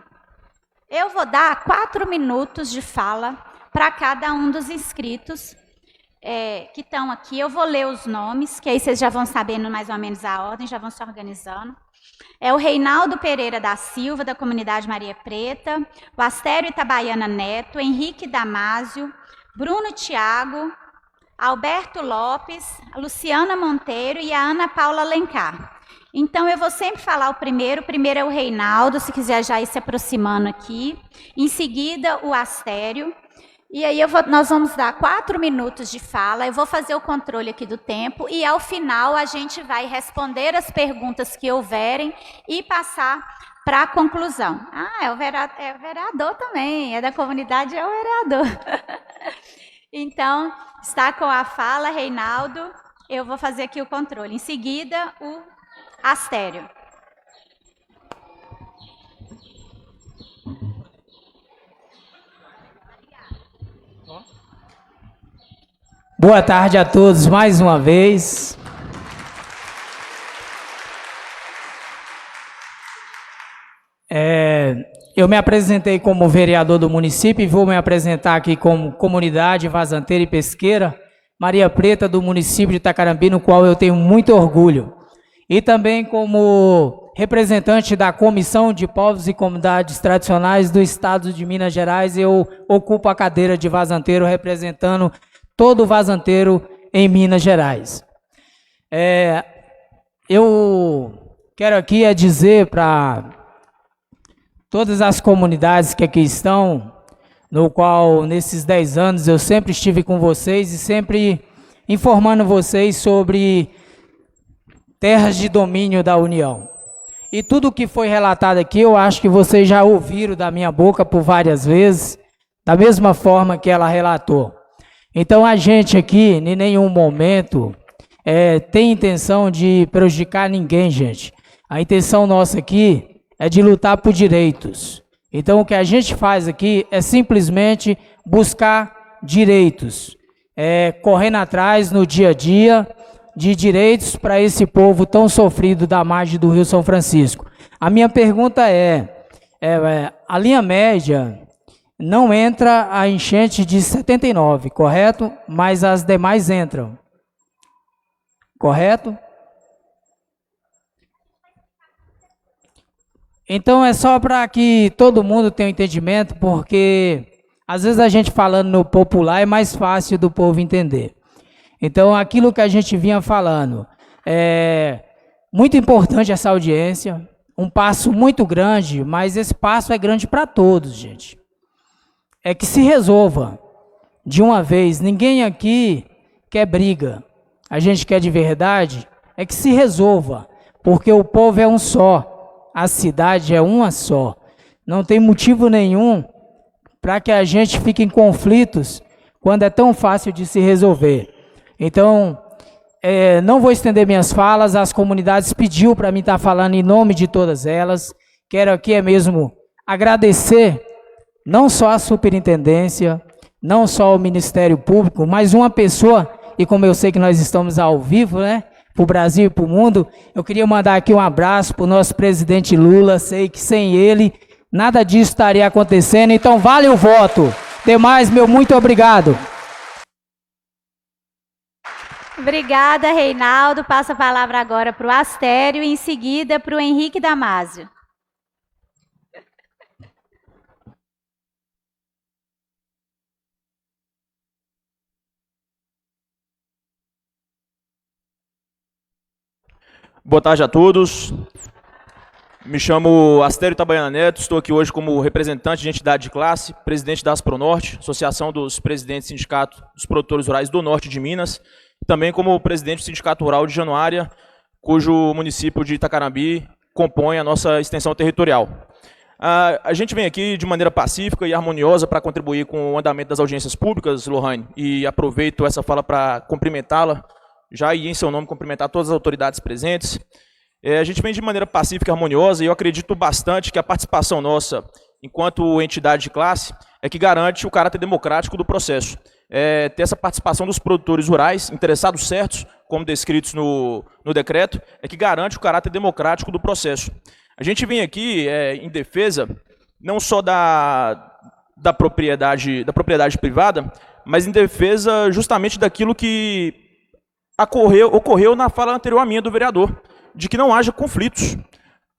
Eu vou dar 4 minutos de fala para cada um dos inscritos que estão aqui. Eu vou ler os nomes, que aí vocês já vão sabendo mais ou menos a ordem, já vão se organizando. É o Reinaldo Pereira da Silva, da comunidade Maria Preta, o Astério Itabaiana Neto, Henrique Damásio, Bruno Tiago, Alberto Lopes, a Luciana Monteiro e a Ana Paula Alencar. Então, eu vou sempre falar o primeiro é o Reinaldo, se quiser já ir se aproximando aqui. Em seguida, o Astério. E aí, nós vamos dar 4 minutos de fala, eu vou fazer o controle aqui do tempo, e ao final a gente vai responder as perguntas que houverem e passar para a conclusão. Ah, é o vereador também, é da comunidade, é o vereador. Então, está com a fala, Reinaldo, eu vou fazer aqui o controle. Em seguida, o Astério. Boa tarde a todos mais uma vez. Eu me apresentei como vereador do município e vou me apresentar aqui como comunidade vazanteira e pesqueira Maria Preta do município de Itacarambi, no qual eu tenho muito orgulho. E também como representante da Comissão de Povos e Comunidades Tradicionais do Estado de Minas Gerais. Eu ocupo a cadeira de vazanteiro, representando todo o vazanteiro em Minas Gerais. Eu quero aqui dizer para todas as comunidades que aqui estão, no qual nesses 10 anos eu sempre estive com vocês e sempre informando vocês sobre terras de domínio da União. E tudo o que foi relatado aqui, eu acho que vocês já ouviram da minha boca por várias vezes, da mesma forma que ela relatou. Então a gente aqui, em nenhum momento, tem intenção de prejudicar ninguém, gente. A intenção nossa aqui é de lutar por direitos. Então o que a gente faz aqui é simplesmente buscar direitos, correndo atrás no dia a dia de direitos para esse povo tão sofrido da margem do Rio São Francisco. A minha pergunta a linha média não entra a enchente de 79, correto? Mas as demais entram, correto? Então é só para que todo mundo tenha um entendimento, porque às vezes a gente falando no popular é mais fácil do povo entender. Então aquilo que a gente vinha falando, é muito importante essa audiência, um passo muito grande, mas esse passo é grande para todos, gente. É que se resolva de uma vez, ninguém aqui quer briga, a gente quer de verdade, é que se resolva, porque o povo é um só. A cidade é uma só. Não tem motivo nenhum para que a gente fique em conflitos quando é tão fácil de se resolver. Então, não vou estender minhas falas. As comunidades pediu para mim estar falando em nome de todas elas. Quero aqui mesmo agradecer não só a superintendência, não só o Ministério Público, mas uma pessoa, e como eu sei que nós estamos ao vivo, né? Para o Brasil e para o mundo, eu queria mandar aqui um abraço para o nosso presidente Lula. Sei que sem ele nada disso estaria acontecendo, então vale o voto. Demais, meu muito obrigado. Obrigada, Reinaldo. Passo a palavra agora para o Astério e em seguida para o Henrique Damásio. Boa tarde a todos. Me chamo Astério Itabaiana Neto, estou aqui hoje como representante de entidade de classe, presidente da Aspronorte, Associação dos Presidentes do Sindicato dos Produtores Rurais do Norte de Minas, e também como presidente do Sindicato Rural de Januária, cujo município de Itacarambi compõe a nossa extensão territorial. A gente vem aqui de maneira pacífica e harmoniosa para contribuir com o andamento das audiências públicas, Lohane, e aproveito essa fala para cumprimentá-la, já e em seu nome cumprimentar todas as autoridades presentes. A gente vem de maneira pacífica e harmoniosa e eu acredito bastante que a participação nossa, enquanto entidade de classe, é que garante o caráter democrático do processo. Ter essa participação dos produtores rurais, interessados certos, como descritos no decreto, é que garante o caráter democrático do processo. A gente vem aqui em defesa não só da propriedade privada, mas em defesa justamente daquilo que ocorreu na fala anterior à minha do vereador, de que não haja conflitos.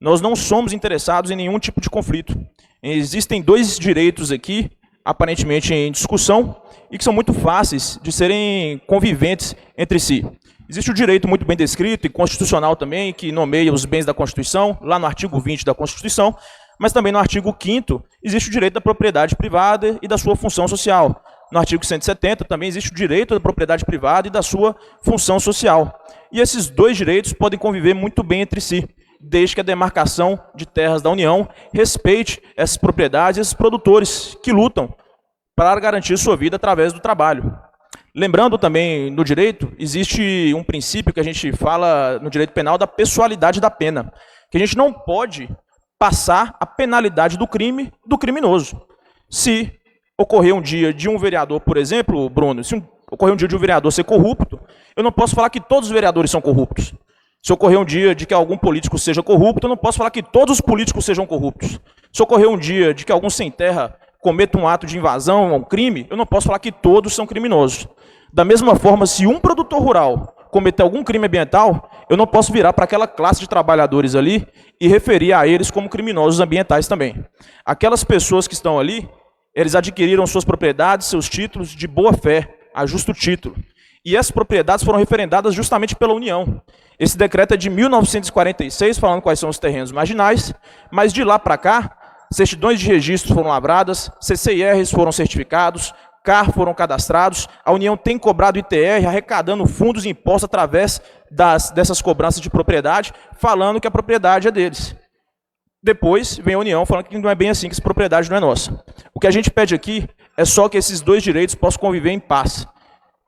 Nós não somos interessados em nenhum tipo de conflito. Existem dois direitos aqui, aparentemente em discussão, e que são muito fáceis de serem conviventes entre si. Existe o direito muito bem descrito e constitucional também, que nomeia os bens da Constituição, lá no artigo 20 da Constituição, mas também no artigo 5º existe o direito da propriedade privada e da sua função social. No artigo 170 também existe o direito da propriedade privada e da sua função social. E esses dois direitos podem conviver muito bem entre si, desde que a demarcação de terras da União respeite essas propriedades e esses produtores que lutam para garantir sua vida através do trabalho. Lembrando também, no direito, existe um princípio que a gente fala no direito penal da pessoalidade da pena, que a gente não pode passar a penalidade do crime do criminoso. Se ocorrer um dia de um vereador, por exemplo, Bruno, se ocorrer um dia de um vereador ser corrupto, eu não posso falar que todos os vereadores são corruptos. Se ocorrer um dia de que algum político seja corrupto, eu não posso falar que todos os políticos sejam corruptos. Se ocorrer um dia de que algum sem terra cometa um ato de invasão, um crime, eu não posso falar que todos são criminosos. Da mesma forma, se um produtor rural cometer algum crime ambiental, eu não posso virar para aquela classe de trabalhadores ali e referir a eles como criminosos ambientais também. Aquelas pessoas que estão ali, eles adquiriram suas propriedades, seus títulos de boa fé, a justo título. E essas propriedades foram referendadas justamente pela União. Esse decreto é de 1946, falando quais são os terrenos marginais, mas de lá para cá, certidões de registro foram lavradas, CCIRs foram certificados, CAR foram cadastrados, a União tem cobrado ITR, arrecadando fundos e impostos através dessas cobranças de propriedade, falando que a propriedade é deles. Depois vem a União falando que não é bem assim, que essa propriedade não é nossa. O que a gente pede aqui é só que esses dois direitos possam conviver em paz.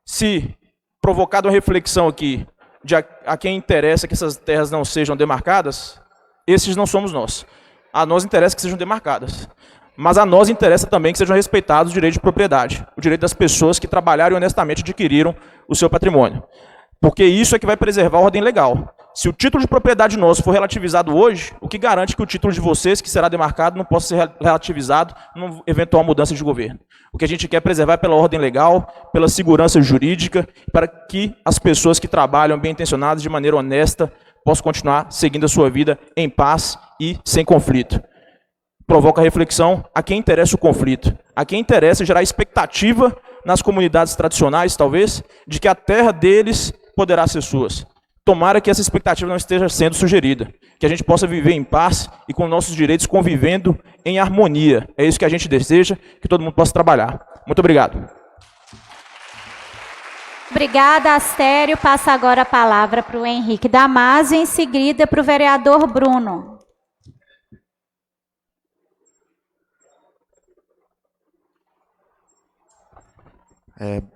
Se provocado uma reflexão aqui de a quem interessa que essas terras não sejam demarcadas, esses não somos nós. A nós interessa que sejam demarcadas. Mas a nós interessa também que sejam respeitados os direitos de propriedade, o direito das pessoas que trabalharam e honestamente adquiriram o seu patrimônio. Porque isso é que vai preservar a ordem legal. Se o título de propriedade nosso for relativizado hoje, o que garante que o título de vocês, que será demarcado, não possa ser relativizado numa eventual mudança de governo? O que a gente quer é preservar pela ordem legal, pela segurança jurídica, para que as pessoas que trabalham bem intencionadas, de maneira honesta, possam continuar seguindo a sua vida em paz e sem conflito. Provoca reflexão a quem interessa o conflito, a quem interessa gerar expectativa nas comunidades tradicionais, talvez, de que a terra deles poderá ser suas. Tomara que essa expectativa não esteja sendo sugerida, que a gente possa viver em paz e com nossos direitos convivendo em harmonia. É isso que a gente deseja, que todo mundo possa trabalhar. Muito obrigado. Obrigada, Astério. Passa agora a palavra para o Henrique Damasio e em seguida para o vereador Bruno.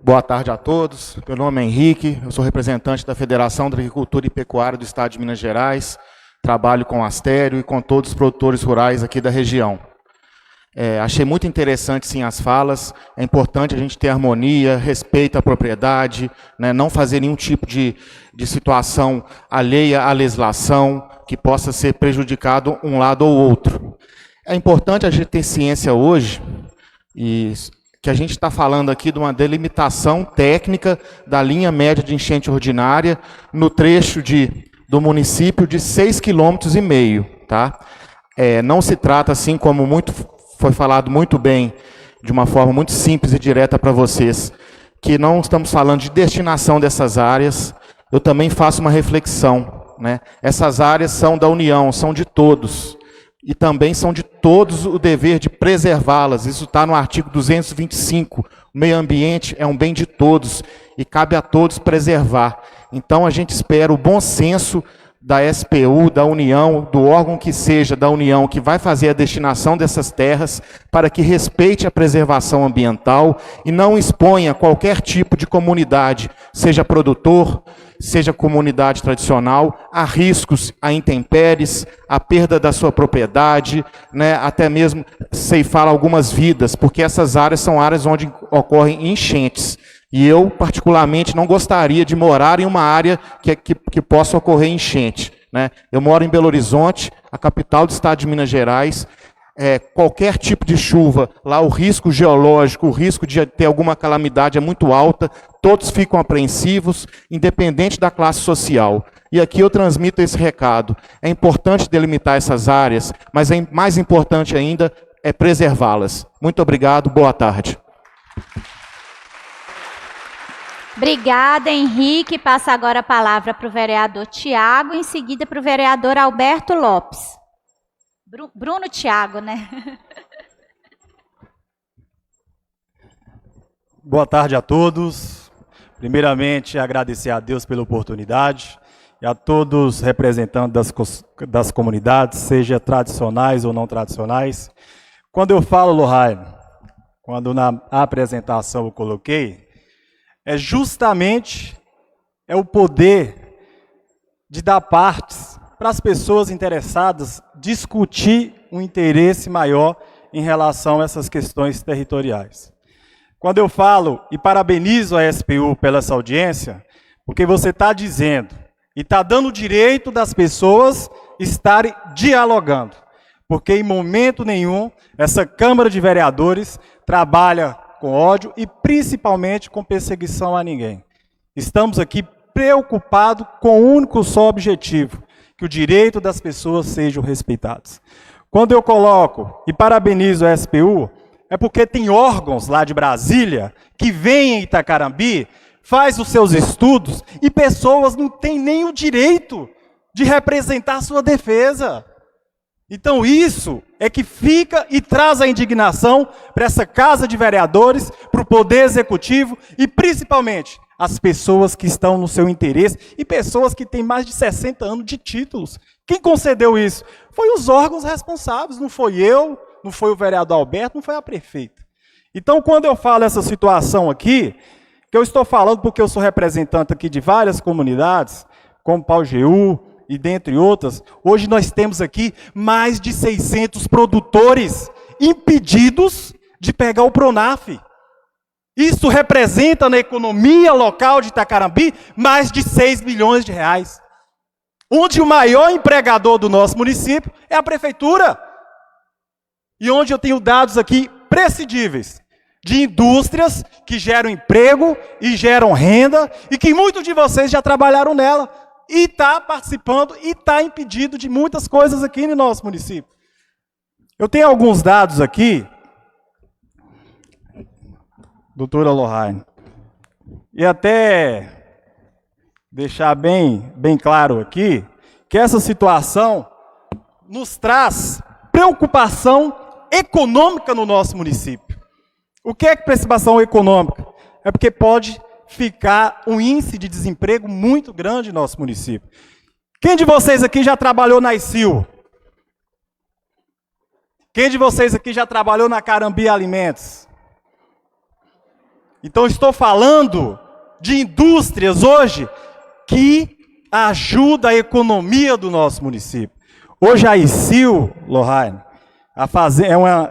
Boa tarde a todos. Meu nome é Henrique, eu sou representante da Federação da Agricultura e Pecuária do Estado de Minas Gerais. Trabalho com o Astério e com todos os produtores rurais aqui da região. Achei muito interessante, sim, as falas. É importante a gente ter harmonia, respeito à propriedade, né, não fazer nenhum tipo de situação alheia à legislação que possa ser prejudicado um lado ou outro. É importante a gente ter ciência hoje que a gente está falando aqui de uma delimitação técnica da linha média de enchente ordinária no trecho do município de 6,5 km. Tá? Não se trata, assim como foi falado muito bem, de uma forma muito simples e direta para vocês, que não estamos falando de destinação dessas áreas. Eu também faço uma reflexão, né? Essas áreas são da União, são de todos. E também são de todos o dever de preservá-las. Isso está no artigo 225. O meio ambiente é um bem de todos e cabe a todos preservar. Então a gente espera o bom senso da SPU, da União, do órgão que seja da União, que vai fazer a destinação dessas terras, para que respeite a preservação ambiental e não exponha qualquer tipo de comunidade, seja produtor, seja comunidade tradicional, a riscos, a intempéries, a perda da sua propriedade, né, até mesmo ceifar algumas vidas, porque essas áreas são áreas onde ocorrem enchentes. E eu, particularmente, não gostaria de morar em uma área que possa ocorrer enchente, né? Eu moro em Belo Horizonte, a capital do estado de Minas Gerais. Qualquer tipo de chuva, lá o risco geológico, o risco de ter alguma calamidade é muito alta, todos ficam apreensivos, independente da classe social. E aqui eu transmito esse recado. É importante delimitar essas áreas, mas mais importante ainda é preservá-las. Muito obrigado, boa tarde. Obrigada, Henrique. Passa agora a palavra para o vereador Tiago, em seguida para o vereador Alberto Lopes. Bruno Tiago, né? Boa tarde a todos. Primeiramente, agradecer a Deus pela oportunidade e a todos os representantes das comunidades, seja tradicionais ou não tradicionais. Quando eu falo, Lohane, quando na apresentação eu coloquei, é justamente o poder de dar partes para as pessoas interessadas discutir um interesse maior em relação a essas questões territoriais. Quando eu falo e parabenizo a SPU pela essa audiência, porque você está dizendo e está dando o direito das pessoas estarem dialogando, porque em momento nenhum essa Câmara de Vereadores trabalha com ódio e principalmente com perseguição a ninguém. Estamos aqui preocupado com o único só objetivo, que o direito das pessoas sejam respeitados. Quando eu coloco e parabenizo a SPU, é porque tem órgãos lá de Brasília que vêm em Itacarambi, faz os seus estudos e pessoas não têm nem o direito de representar a sua defesa. Então isso é que fica e traz a indignação para essa Casa de Vereadores, para o Poder Executivo e principalmente as pessoas que estão no seu interesse e pessoas que têm mais de 60 anos de títulos. Quem concedeu isso? Foi os órgãos responsáveis, não foi eu, não foi o vereador Alberto, não foi a prefeita. Então quando eu falo essa situação aqui, que eu estou falando porque eu sou representante aqui de várias comunidades, como Pajeú, e dentre outras, hoje nós temos aqui mais de 600 produtores impedidos de pegar o Pronaf. Isso representa na economia local de Itacarambi mais de 6 milhões de reais. Onde o maior empregador do nosso município é a prefeitura. E onde eu tenho dados aqui prescindíveis de indústrias que geram emprego e geram renda e que muitos de vocês já trabalharam nela. E está participando e está impedido de muitas coisas aqui no nosso município. Eu tenho alguns dados aqui, doutora Lohane, e até deixar bem claro aqui, que essa situação nos traz preocupação econômica no nosso município. O que é preocupação econômica? É porque pode ficar um índice de desemprego muito grande no nosso município. Quem de vocês aqui já trabalhou na ICIL? Quem de vocês aqui já trabalhou na Carambi Alimentos? Então estou falando de indústrias hoje que ajudam a economia do nosso município. Hoje a ICIL, Lohane,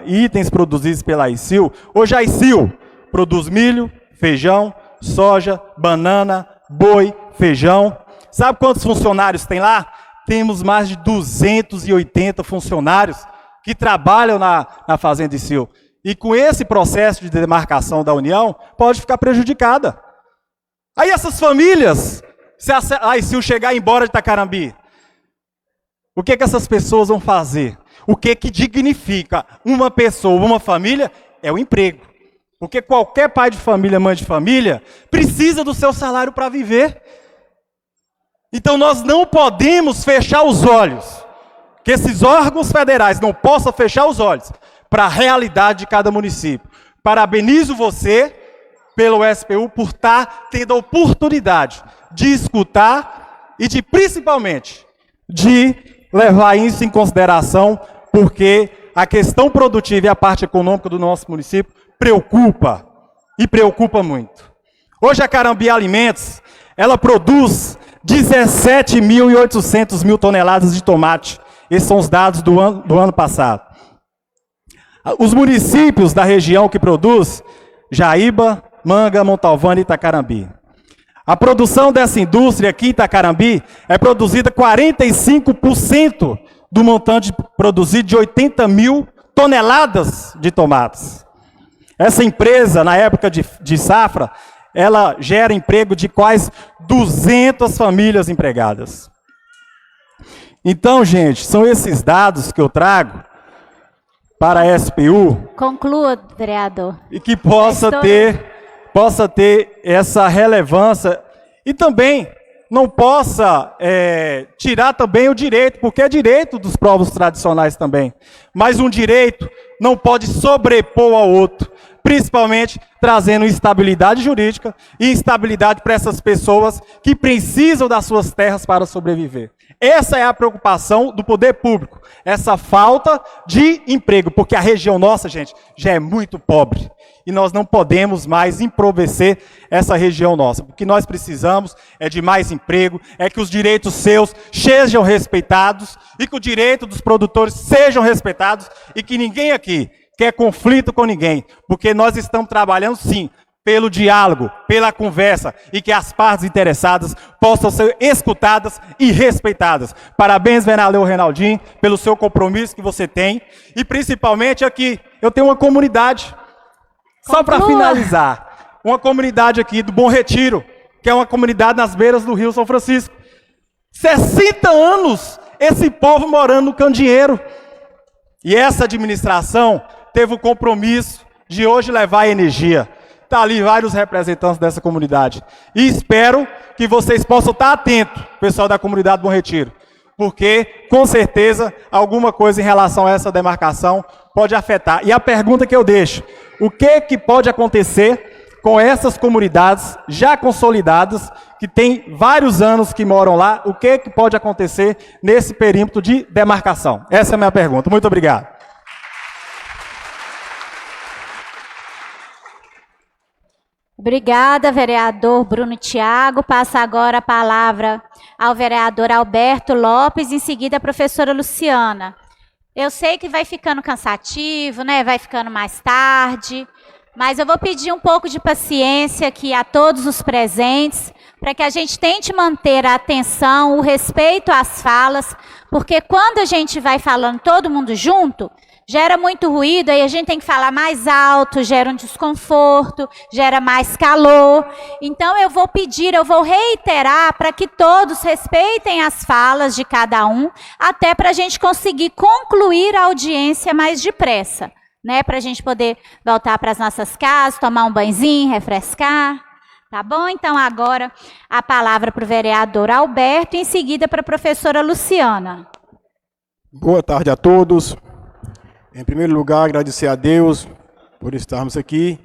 itens produzidos pela ICIL, hoje a ICIL produz milho, feijão, soja, banana, boi, feijão. Sabe quantos funcionários tem lá? Temos mais de 280 funcionários que trabalham na Fazenda ICIL. E com esse processo de demarcação da União, pode ficar prejudicada. Aí essas famílias, se a ICIL chegar embora de Itacarambi, o que essas pessoas vão fazer? O que dignifica uma pessoa, uma família, é o emprego. Porque qualquer pai de família, mãe de família, precisa do seu salário para viver. Então nós não podemos fechar os olhos, que esses órgãos federais não possam fechar os olhos para a realidade de cada município. Parabenizo você pelo SPU por estar tendo a oportunidade de escutar e de, principalmente, de levar isso em consideração, porque a questão produtiva e a parte econômica do nosso município preocupa, e preocupa muito. Hoje a Carambi Alimentos, ela produz 17.800 toneladas de tomate. Esses são os dados do ano passado. Os municípios da região que produz, Jaíba, Manga, Montalvânia e Itacarambi. A produção dessa indústria aqui em Itacarambi é produzida 45% do montante produzido de 80 mil toneladas de tomates. Essa empresa, na época de safra, ela gera emprego de quase 200 famílias empregadas. Então, gente, são esses dados que eu trago para a SPU. Conclua, vereador. E que possa ter essa relevância e também não possa tirar também o direito, porque é direito dos povos tradicionais também. Mas um direito não pode sobrepor ao outro, principalmente trazendo instabilidade jurídica e instabilidade para essas pessoas que precisam das suas terras para sobreviver. Essa é a preocupação do poder público, essa falta de emprego, porque a região nossa, gente, já é muito pobre. E nós não podemos mais empobrecer essa região nossa. O que nós precisamos é de mais emprego, é que os direitos seus sejam respeitados e que o direito dos produtores sejam respeitados e que ninguém aqui quer conflito com ninguém, porque nós estamos trabalhando, sim, pelo diálogo, pela conversa e que as partes interessadas possam ser escutadas e respeitadas. Parabéns, vereador Reinaldinho, pelo seu compromisso que você tem e principalmente aqui, eu tenho uma comunidade. Só para finalizar, uma comunidade aqui do Bom Retiro, que é uma comunidade nas beiras do Rio São Francisco. 60 anos esse povo morando no Candeeiro. E essa administração teve o compromisso de hoje levar energia. Está ali vários representantes dessa comunidade. E espero que vocês possam estar atentos, pessoal da comunidade Bom Retiro, porque, com certeza, alguma coisa em relação a essa demarcação pode afetar. E a pergunta que eu deixo, o que pode acontecer com essas comunidades já consolidadas, que tem vários anos que moram lá, o que pode acontecer nesse perímetro de demarcação? Essa é a minha pergunta. Muito obrigado. Obrigada, vereador Bruno Thiago. Passa agora a palavra ao vereador Alberto Lopes, em seguida a professora Luciana. Eu sei que vai ficando cansativo, né? Vai ficando mais tarde, mas eu vou pedir um pouco de paciência aqui a todos os presentes, para que a gente tente manter a atenção, o respeito às falas, porque quando a gente vai falando todo mundo junto, gera muito ruído, aí a gente tem que falar mais alto, gera um desconforto, gera mais calor. Então eu vou pedir, eu vou reiterar para que todos respeitem as falas de cada um, até para a gente conseguir concluir a audiência mais depressa, né? Para a gente poder voltar para as nossas casas, tomar um banhozinho, refrescar. Tá bom? Então agora a palavra para o vereador Alberto, em seguida para a professora Luciana. Boa tarde a todos. Em primeiro lugar, agradecer a Deus por estarmos aqui.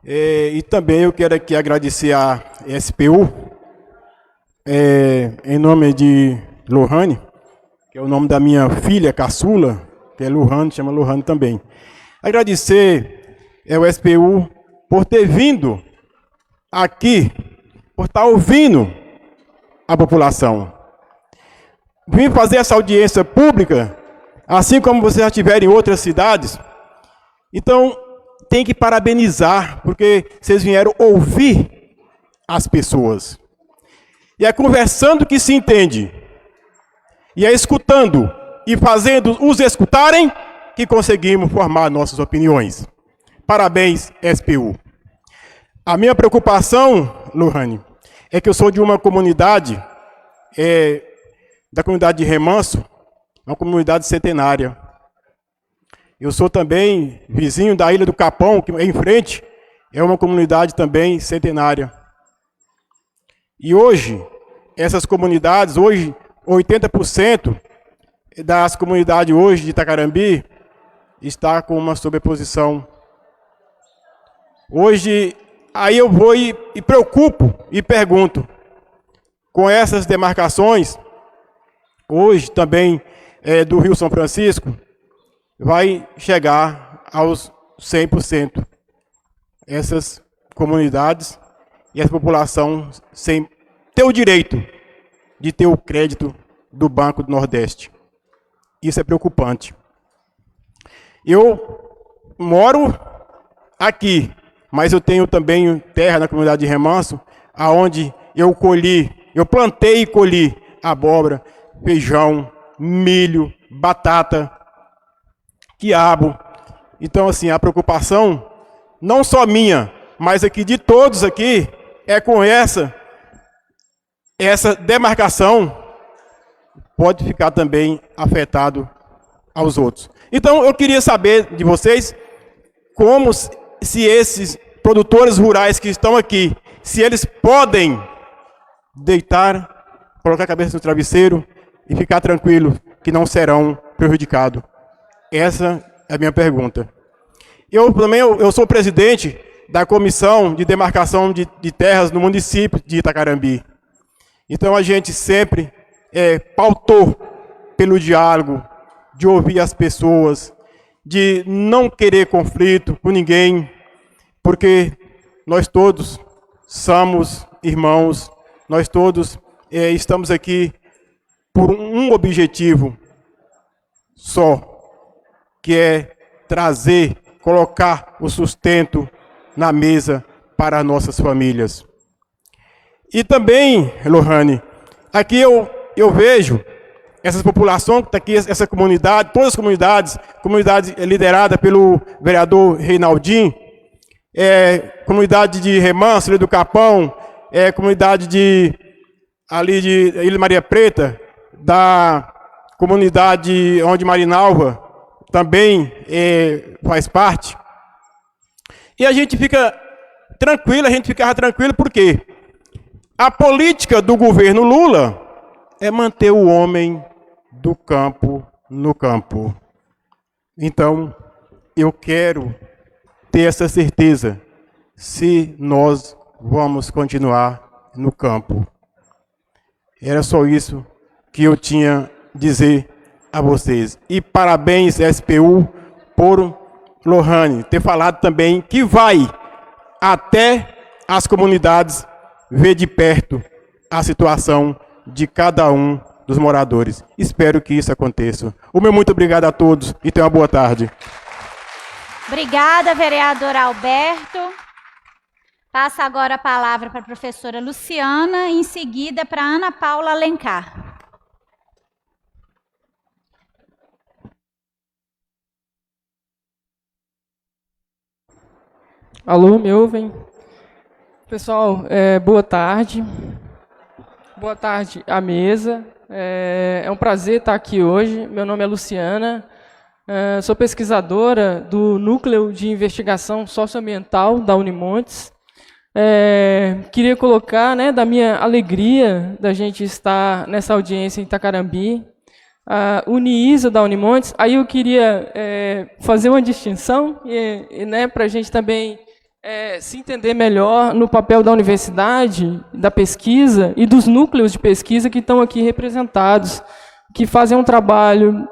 E também eu quero aqui agradecer a SPU, em nome de Lohane, que é o nome da minha filha caçula, que é Lohane, chama Lohane também. Agradecer ao SPU por ter vindo aqui, por estar ouvindo a população. Vim fazer essa audiência pública, assim como vocês já tiveram em outras cidades. Então, tem que parabenizar, porque vocês vieram ouvir as pessoas. E é conversando que se entende. E é escutando e fazendo os escutarem que conseguimos formar nossas opiniões. Parabéns, SPU. A minha preocupação, Lohane, é que eu sou de uma comunidade, da comunidade de Remanso, uma comunidade centenária. Eu sou também vizinho da Ilha do Capão, que é em frente, é uma comunidade também centenária. E hoje, essas comunidades, hoje, 80% das comunidades hoje de Itacarambi está com uma sobreposição. Hoje, aí eu vou e preocupo e pergunto, com essas demarcações, hoje também do Rio São Francisco, vai chegar aos 100%. Essas comunidades e essa população sem ter o direito de ter o crédito do Banco do Nordeste. Isso é preocupante. Eu moro aqui, mas eu tenho também terra na comunidade de Remanso, aonde eu plantei e colhi abóbora, feijão, milho, batata, quiabo. Então, assim, a preocupação, não só minha, mas aqui de todos aqui, é com essa demarcação, pode ficar também afetado aos outros. Então, eu queria saber de vocês, como se esses produtores rurais que estão aqui, se eles podem deitar, colocar a cabeça no travesseiro e ficar tranquilo que não serão prejudicados. Essa é a minha pergunta. Eu sou presidente da Comissão de Demarcação de Terras no município de Itacarambi. Então a gente sempre pautou pelo diálogo, de ouvir as pessoas, de não querer conflito com ninguém, porque nós todos somos irmãos, nós todos estamos aqui por um objetivo só, que é trazer, colocar o sustento na mesa para as nossas famílias. E também, Lohane, aqui eu vejo essa população que está aqui, essa comunidade, todas as comunidades, comunidade liderada pelo vereador Reinaldinho, comunidade de Remanso, Ilha do Capão, comunidade ali de Ilha Maria Preta, da comunidade onde Marinalva também faz parte. E a gente fica tranquilo, a gente ficava tranquilo porque a política do governo Lula é manter o homem do campo no campo. Então, eu quero ter essa certeza se nós vamos continuar no campo. Era só isso que eu tinha a dizer a vocês. E parabéns, SPU, por Lohane ter falado também que vai até as comunidades ver de perto a situação de cada um dos moradores. Espero que isso aconteça. O meu muito obrigado a todos e tenham uma boa tarde. Obrigada, vereador Alberto. Passa agora a palavra para a professora Luciana e em seguida para a Ana Paula Alencar. Alô, me ouvem? Pessoal, boa tarde. Boa tarde à mesa. É um prazer estar aqui hoje. Meu nome é Luciana. Sou pesquisadora do Núcleo de Investigação Socioambiental da Unimontes. Queria colocar, da minha alegria da gente estar nessa audiência em Itacarambi, a UNIISA da Unimontes. Aí eu queria fazer uma distinção para a gente também se entender melhor no papel da universidade, da pesquisa e dos núcleos de pesquisa que estão aqui representados, que fazem um trabalho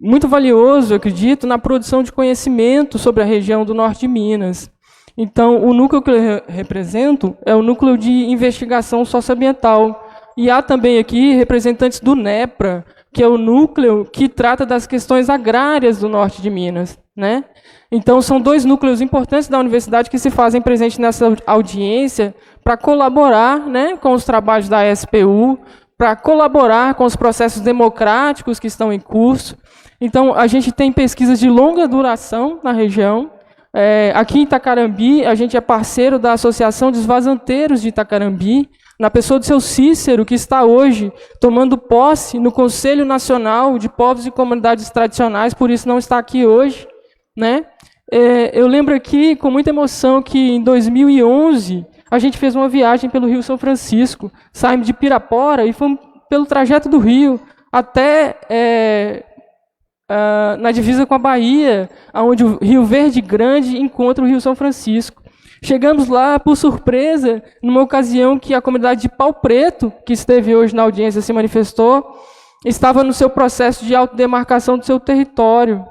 muito valioso, eu acredito, na produção de conhecimento sobre a região do norte de Minas. Então, o núcleo que eu represento é o Núcleo de Investigação Socioambiental. E há também aqui representantes do NEPRA, que é o núcleo que trata das questões agrárias do norte de Minas, Então, são dois núcleos importantes da universidade que se fazem presente nessa audiência para colaborar com os trabalhos da SPU, para colaborar com os processos democráticos que estão em curso. Então, a gente tem pesquisas de longa duração na região. Aqui em Itacarambi, a gente é parceiro da Associação dos Vazanteiros de Itacarambi, na pessoa do seu Cícero, que está hoje tomando posse no Conselho Nacional de Povos e Comunidades Tradicionais, por isso não está aqui hoje. Eu lembro aqui, com muita emoção, que em 2011, a gente fez uma viagem pelo Rio São Francisco, saímos de Pirapora e fomos pelo trajeto do rio até na divisa com a Bahia, onde o Rio Verde Grande encontra o Rio São Francisco. Chegamos lá, por surpresa, numa ocasião que a comunidade de Pau Preto, que esteve hoje na audiência, se manifestou, estava no seu processo de autodemarcação do seu território.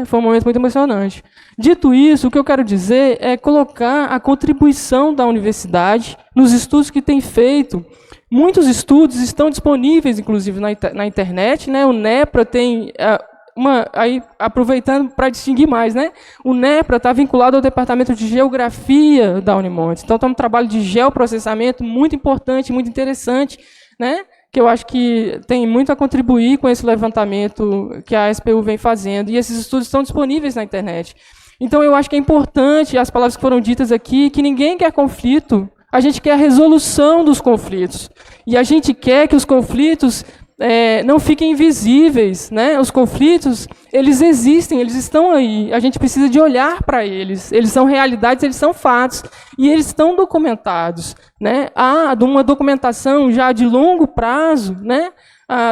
Foi um momento muito emocionante. Dito isso, o que eu quero dizer é colocar a contribuição da universidade nos estudos que tem feito. Muitos estudos estão disponíveis, inclusive, na internet. O NEPRA tem... aí, aproveitando para distinguir mais, o NEPRA está vinculado ao Departamento de Geografia da Unimontes. Então, tem um trabalho de geoprocessamento muito importante, muito interessante, que eu acho que tem muito a contribuir com esse levantamento que a SPU vem fazendo. E esses estudos estão disponíveis na internet. Então, eu acho que é importante, as palavras que foram ditas aqui, que ninguém quer conflito, a gente quer a resolução dos conflitos. E a gente quer que os conflitos não fiquem invisíveis, Os conflitos, eles existem, eles estão aí. A gente precisa de olhar para eles. Eles são realidades, eles são fatos. E eles estão documentados, Há uma documentação já de longo prazo,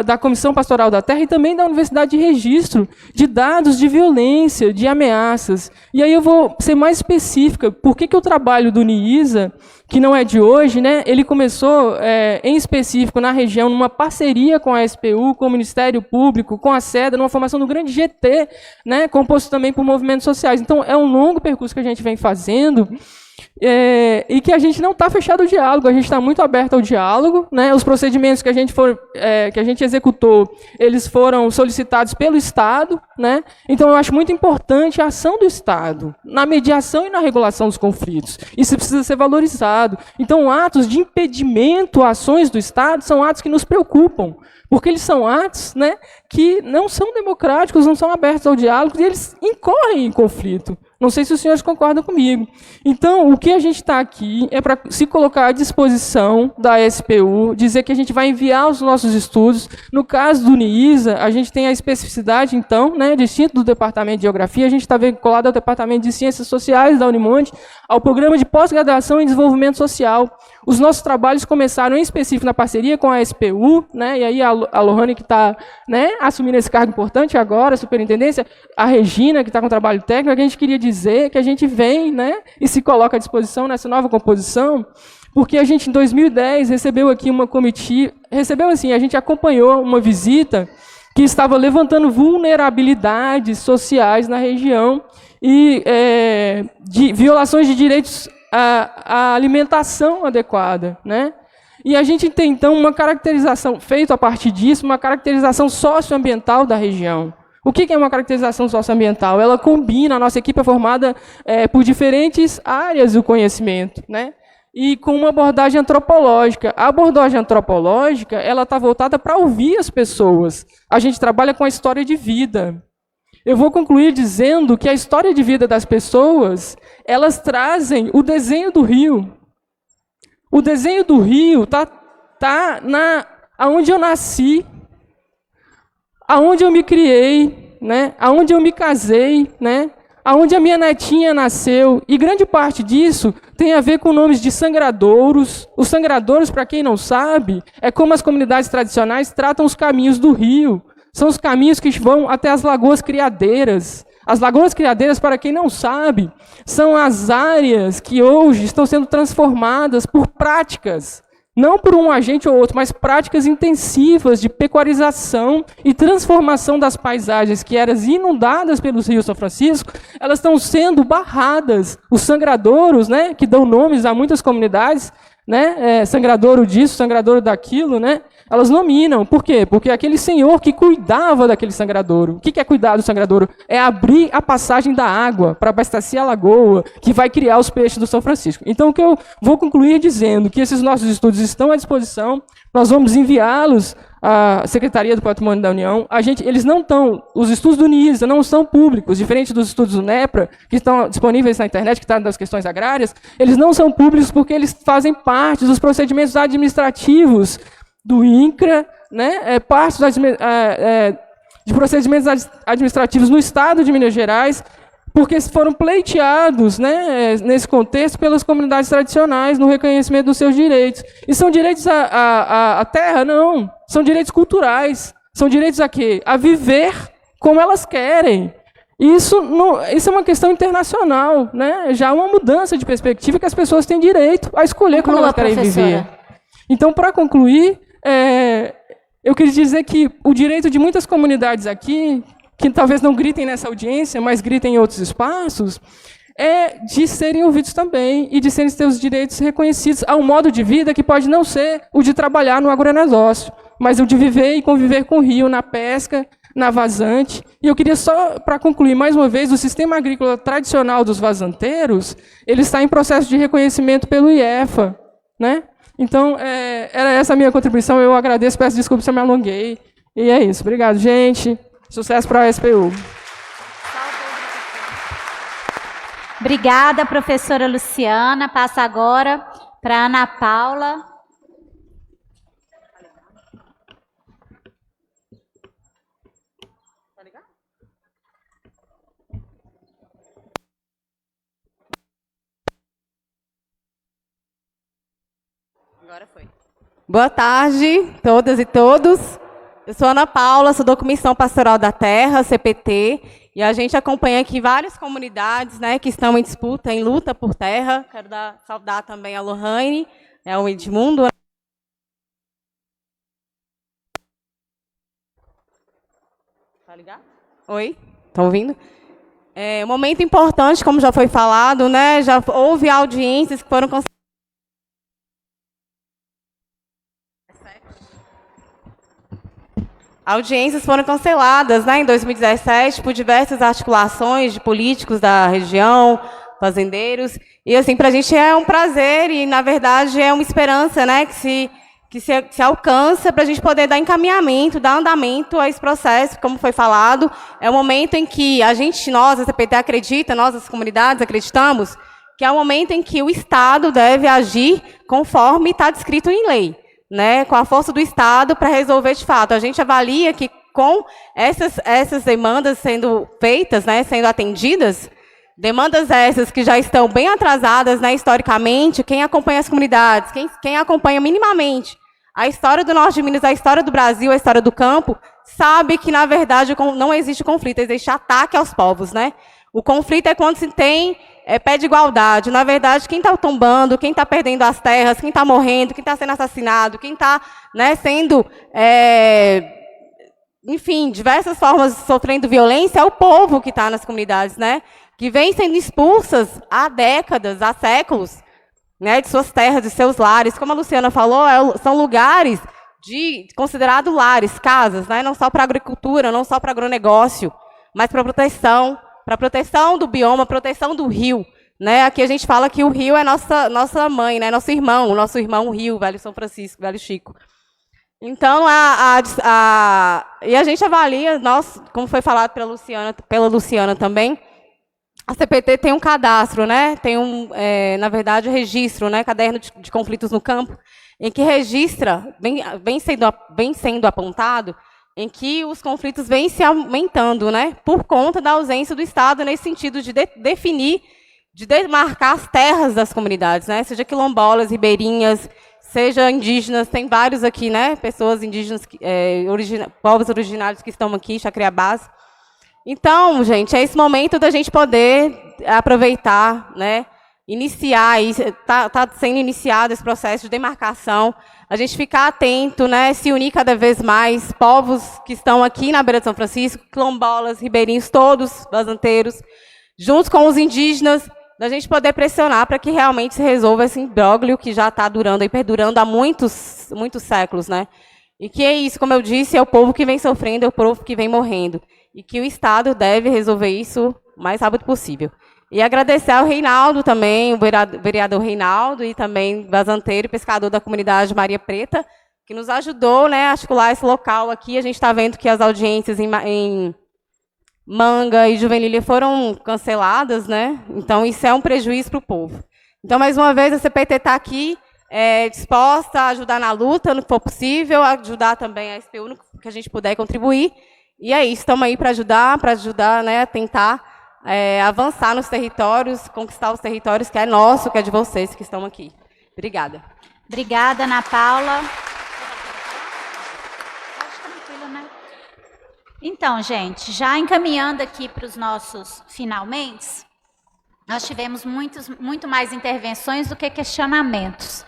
da Comissão Pastoral da Terra e também da Universidade de Registro, de dados de violência, de ameaças. E aí eu vou ser mais específica. Por que o trabalho do NIISA, que não é de hoje, ele começou, em específico, na região, numa parceria com a SPU, com o Ministério Público, com a SEDA, numa formação do grande GT, composto também por movimentos sociais. Então, é um longo percurso que a gente vem fazendo, e que a gente não está fechado ao diálogo, a gente está muito aberto ao diálogo. Os procedimentos que a gente executou, eles foram solicitados pelo Estado. Então, eu acho muito importante a ação do Estado na mediação e na regulação dos conflitos. Isso precisa ser valorizado. Então, atos de impedimento a ações do Estado são atos que nos preocupam, porque eles são atos que não são democráticos, não são abertos ao diálogo, e eles incorrem em conflito. Não sei se os senhores concordam comigo. Então, o que a gente está aqui é para se colocar à disposição da SPU, dizer que a gente vai enviar os nossos estudos. No caso do NIISA, a gente tem a especificidade, então, né, distinto do Departamento de Geografia, a gente está vinculado ao Departamento de Ciências Sociais da Unimonte, ao Programa de Pós-Graduação em Desenvolvimento Social. Os nossos trabalhos começaram, em específico, na parceria com a SPU, né, e aí a Lohane, que está, né, assumindo esse cargo importante agora, a superintendência, a Regina, que está com trabalho técnico, a gente queria dizer que a gente vem, né, e se coloca à disposição nessa nova composição, porque a gente, em 2010, recebeu aqui uma comitiva, a gente acompanhou uma visita que estava levantando vulnerabilidades sociais na região e de violações de direitos à alimentação adequada, né? E a gente tem, então, uma caracterização, feita a partir disso, uma caracterização socioambiental da região. O que é uma caracterização socioambiental? Ela combina, a nossa equipe é formada por diferentes áreas do conhecimento, né? E com uma abordagem antropológica. A abordagem antropológica, ela está voltada para ouvir as pessoas. A gente trabalha com a história de vida. Eu vou concluir dizendo que a história de vida das pessoas, elas trazem o desenho do rio. O desenho do rio está aonde eu nasci, aonde eu me criei, né? Aonde eu me casei, né? Aonde a minha netinha nasceu. E grande parte disso tem a ver com nomes de sangradouros. Os sangradouros, para quem não sabe, é como as comunidades tradicionais tratam os caminhos do rio. São os caminhos que vão até as lagoas criadeiras. As lagoas criadeiras, para quem não sabe, são as áreas que hoje estão sendo transformadas por práticas, não por um agente ou outro, mas práticas intensivas de pecuarização e transformação das paisagens que eram inundadas pelos rios São Francisco, elas estão sendo barradas. Os sangradouros, né, que dão nomes a muitas comunidades, né, sangradouro disso, sangradouro daquilo, né, elas nominam. Por quê? Porque aquele senhor que cuidava daquele sangradouro. O que é cuidar do sangradouro? É abrir a passagem da água para abastecer a lagoa, que vai criar os peixes do São Francisco. Então, o que eu vou concluir dizendo que esses nossos estudos estão à disposição, nós vamos enviá-los à Secretaria do Patrimônio da União. Eles não estão, os estudos do NIISA não são públicos, diferente dos estudos do NEPRA, que estão disponíveis na internet, que estão das questões agrárias, eles não são públicos porque eles fazem parte dos procedimentos administrativos do INCRA, né, parte de procedimentos administrativos no Estado de Minas Gerais, porque foram pleiteados, né, nesse contexto pelas comunidades tradicionais no reconhecimento dos seus direitos. E são direitos à terra? Não. São direitos culturais. São direitos a quê? A viver como elas querem. Isso é uma questão internacional, né? Já há uma mudança de perspectiva que as pessoas têm direito a escolher como elas querem viver. Então, para concluir, eu queria dizer que o direito de muitas comunidades aqui, que talvez não gritem nessa audiência, mas gritem em outros espaços, é de serem ouvidos também e de serem seus direitos reconhecidos a um modo de vida que pode não ser o de trabalhar no agronegócio, mas o de viver e conviver com o rio, na pesca, na vazante. E eu queria só, para concluir mais uma vez, o sistema agrícola tradicional dos vazanteiros, ele está em processo de reconhecimento pelo IEFA, né? Então, era essa a minha contribuição. Eu agradeço, peço desculpa se eu me alonguei. E é isso. Obrigado, gente. Sucesso para a SPU. Obrigada, professora Luciana. Passa agora para a Ana Paula. Agora foi. Boa tarde, todas e todos. Eu sou Ana Paula, sou da Comissão Pastoral da Terra, CPT, e a gente acompanha aqui várias comunidades, né, que estão em disputa, em luta por terra. Quero saudar também a Lohane, o Edmundo. Tá ligado? Oi? Estão ouvindo? É um momento importante, como já foi falado, né? Já houve audiências que foram canceladas, né, em 2017 por diversas articulações de políticos da região, fazendeiros. E assim, para a gente é um prazer e, na verdade, é uma esperança, né, que que se alcança para a gente poder dar encaminhamento, dar andamento a esse processo, como foi falado. É o momento em que nós, a CPT, acredita, nós, as comunidades, acreditamos, que é o momento em que o Estado deve agir conforme está descrito em lei, né, com a força do Estado para resolver de fato. A gente avalia que com essas demandas sendo feitas, né, sendo atendidas, demandas essas que já estão bem atrasadas, né, historicamente, quem acompanha as comunidades, quem acompanha minimamente a história do Norte de Minas, a história do Brasil, a história do campo, sabe que, na verdade, não existe conflito, existe ataque aos povos, né? O conflito é quando se tem pé de igualdade. Na verdade, quem está tombando, quem está perdendo as terras, quem está morrendo, quem está sendo assassinado, quem está, né, sendo, enfim, diversas formas sofrendo violência, é o povo que está nas comunidades, né? Que vem sendo expulsas há décadas, há séculos, né, de suas terras, de seus lares. Como a Luciana falou, são lugares considerados lares, casas, né, não só para agricultura, não só para agronegócio, mas para proteção do bioma, proteção do rio. Né? Aqui a gente fala que o rio é nossa mãe, né, nosso irmão o rio, Velho São Francisco, Velho Chico. Então, e a gente avalia, como foi falado pela Luciana também, a CPT tem um cadastro, né? Tem na verdade, registro, né? Caderno de conflitos no campo, em que registra, vem sendo apontado, em que os conflitos vêm se aumentando, né? Por conta da ausência do Estado, nesse sentido de definir, de demarcar as terras das comunidades, né? Seja quilombolas, ribeirinhas, seja indígenas, tem vários aqui, né? Pessoas indígenas, povos originários que estão aqui, Chacriabás. Então, gente, é esse momento da gente poder aproveitar, né, iniciar, está sendo iniciado esse processo de demarcação, a gente ficar atento, né, se unir cada vez mais, povos que estão aqui na beira de São Francisco, quilombolas, ribeirinhos, todos, vazanteiros, juntos com os indígenas, da gente poder pressionar para que realmente se resolva esse imbróglio que já está durando e perdurando há muitos séculos, né? E que é isso, como eu disse, é o povo que vem sofrendo, é o povo que vem morrendo. E que o Estado deve resolver isso o mais rápido possível. E agradecer ao Reinaldo também, o vereador Reinaldo, e também vazanteiro e pescador da comunidade Maria Preta, que nos ajudou, né, a articular esse local aqui. A gente está vendo que as audiências em Manga e Juvenilha foram canceladas, né? Então, isso é um prejuízo para o povo. Então, mais uma vez, a CPT está aqui, disposta a ajudar na luta, no que for possível, ajudar também a SPU no que a gente puder contribuir. E é isso, estamos aí para ajudar, né, a tentar avançar nos territórios, conquistar os territórios que é nosso, que é de vocês que estão aqui. Obrigada. Obrigada, Ana Paula. Então, gente, já encaminhando aqui para os nossos finalmente, nós tivemos muito mais intervenções do que questionamentos.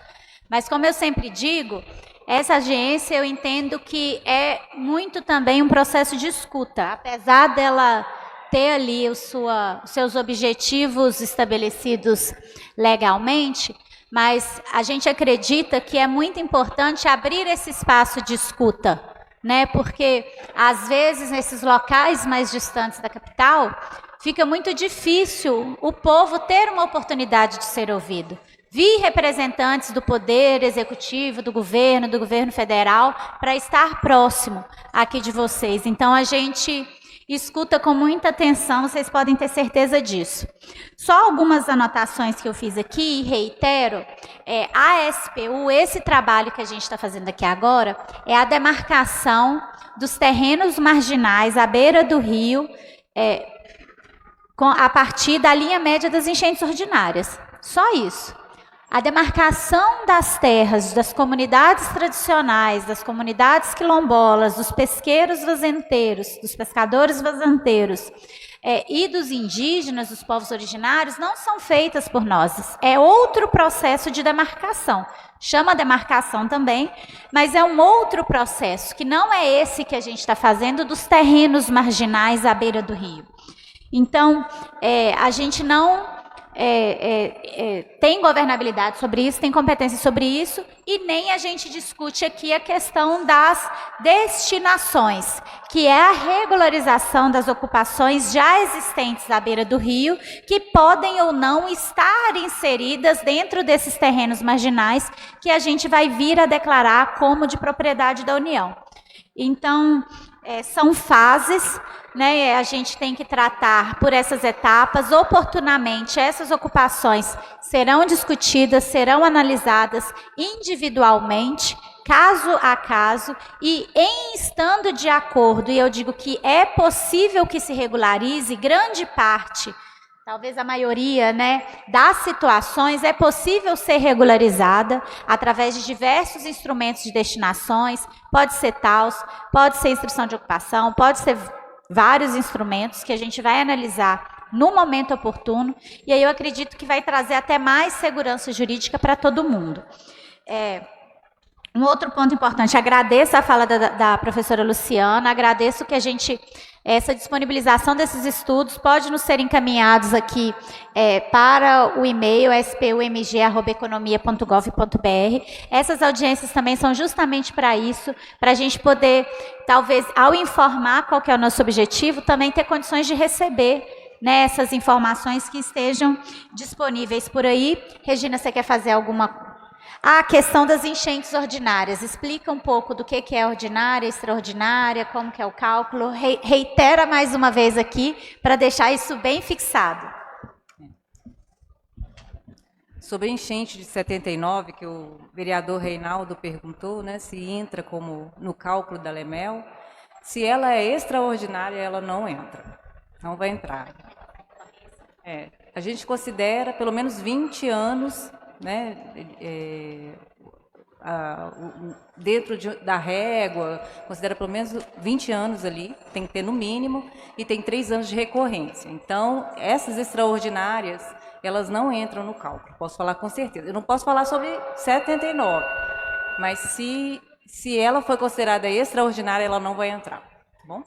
Mas, como eu sempre digo, essa agência eu entendo que é muito também um processo de escuta. Apesar dela ter ali os seus objetivos estabelecidos legalmente, mas a gente acredita que é muito importante abrir esse espaço de escuta, né? Porque, às vezes, nesses locais mais distantes da capital, fica muito difícil o povo ter uma oportunidade de ser ouvido. Vi representantes do Poder Executivo, do governo federal, para estar próximo aqui de vocês. Então, a gente escuta com muita atenção, vocês podem ter certeza disso. Só algumas anotações que eu fiz aqui, e reitero, a SPU, esse trabalho que a gente está fazendo aqui agora, é a demarcação dos terrenos marginais à beira do rio, a partir da linha média das enchentes ordinárias. Só isso. A demarcação das terras, das comunidades tradicionais, das comunidades quilombolas, dos pesqueiros vazanteiros, dos pescadores vazanteiros e dos indígenas, dos povos originários, não são feitas por nós. É outro processo de demarcação. Chama demarcação também, mas é um outro processo, que não é esse que a gente está fazendo dos terrenos marginais à beira do rio. Então, a gente não tem governabilidade sobre isso, tem competência sobre isso, e nem a gente discute aqui a questão das destinações, que é a regularização das ocupações já existentes à beira do rio, que podem ou não estar inseridas dentro desses terrenos marginais, que a gente vai vir a declarar como de propriedade da União. Então, são fases, né? A gente tem que tratar por essas etapas. Oportunamente, essas ocupações serão discutidas, serão analisadas individualmente, caso a caso, e em estando de acordo, e eu digo que é possível que se regularize, grande parte, talvez a maioria, né, das situações é possível ser regularizada através de diversos instrumentos de destinações, pode ser TAUS, pode ser instrução de ocupação, pode ser vários instrumentos que a gente vai analisar no momento oportuno, e aí eu acredito que vai trazer até mais segurança jurídica para todo mundo. Um outro ponto importante, agradeço a fala da professora Luciana, agradeço que essa disponibilização desses estudos pode nos ser encaminhados aqui para o e-mail spumg@economia.gov.br. Essas audiências também são justamente para isso, para a gente poder, talvez, ao informar qual que é o nosso objetivo, também ter condições de receber, né, essas informações que estejam disponíveis por aí. Regina, você quer fazer alguma... A questão das enchentes ordinárias. Explica um pouco do que é ordinária, extraordinária, como que é o cálculo. Reitera mais uma vez aqui, para deixar isso bem fixado. Sobre a enchente de 79, que o vereador Reinaldo perguntou, né, se entra como no cálculo da Lemel, se ela é extraordinária, ela não entra. Não vai entrar. A gente considera pelo menos 20 anos... né, dentro da régua, considera pelo menos 20 anos ali, tem que ter no mínimo, e tem 3 anos de recorrência. Então, essas extraordinárias, elas não entram no cálculo, posso falar com certeza. Eu não posso falar sobre 79, mas se ela foi considerada extraordinária, ela não vai entrar, tá bom?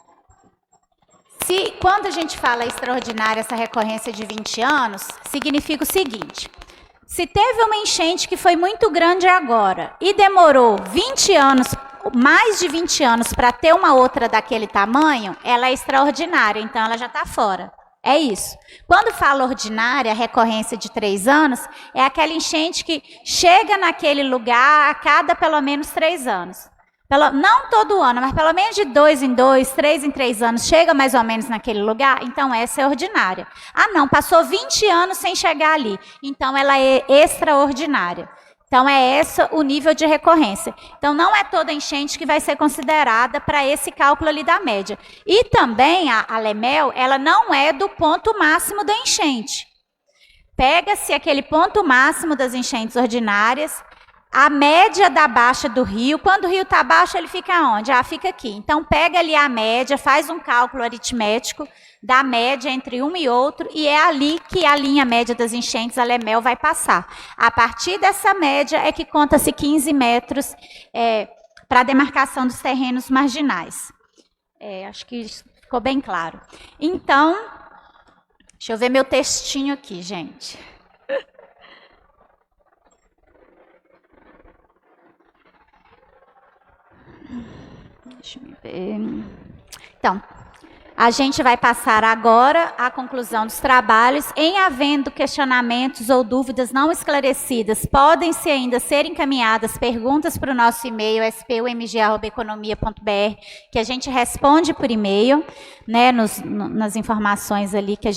Quando a gente fala extraordinária, essa recorrência de 20 anos, significa o seguinte... Se teve uma enchente que foi muito grande agora e demorou 20 anos, mais de 20 anos para ter uma outra daquele tamanho, ela é extraordinária, então ela já está fora. É isso. Quando fala ordinária, recorrência de 3 anos, é aquela enchente que chega naquele lugar a cada pelo menos 3 anos. Não todo ano, mas pelo menos de 2 em 2, 3 em 3 anos, chega mais ou menos naquele lugar, então essa é ordinária. Ah, não, passou 20 anos sem chegar ali, então ela é extraordinária. Então é esse o nível de recorrência. Então não é toda enchente que vai ser considerada para esse cálculo ali da média. E também a Lemel, ela não é do ponto máximo da enchente. Pega-se aquele ponto máximo das enchentes ordinárias, a média da baixa do rio, quando o rio está baixo, ele fica onde? Fica aqui. Então, pega ali a média, faz um cálculo aritmético da média entre um e outro, e é ali que a linha média das enchentes, a Lemel, vai passar. A partir dessa média é que conta-se 15 metros para a demarcação dos terrenos marginais. Acho que isso ficou bem claro. Então, deixa eu ver meu textinho aqui, gente. Deixa eu ver. Então, a gente vai passar agora à conclusão dos trabalhos. Em havendo questionamentos ou dúvidas não esclarecidas, podem-se ainda ser encaminhadas perguntas para o nosso e-mail, spumg@economia.br, que a gente responde por e-mail, né, nas informações ali que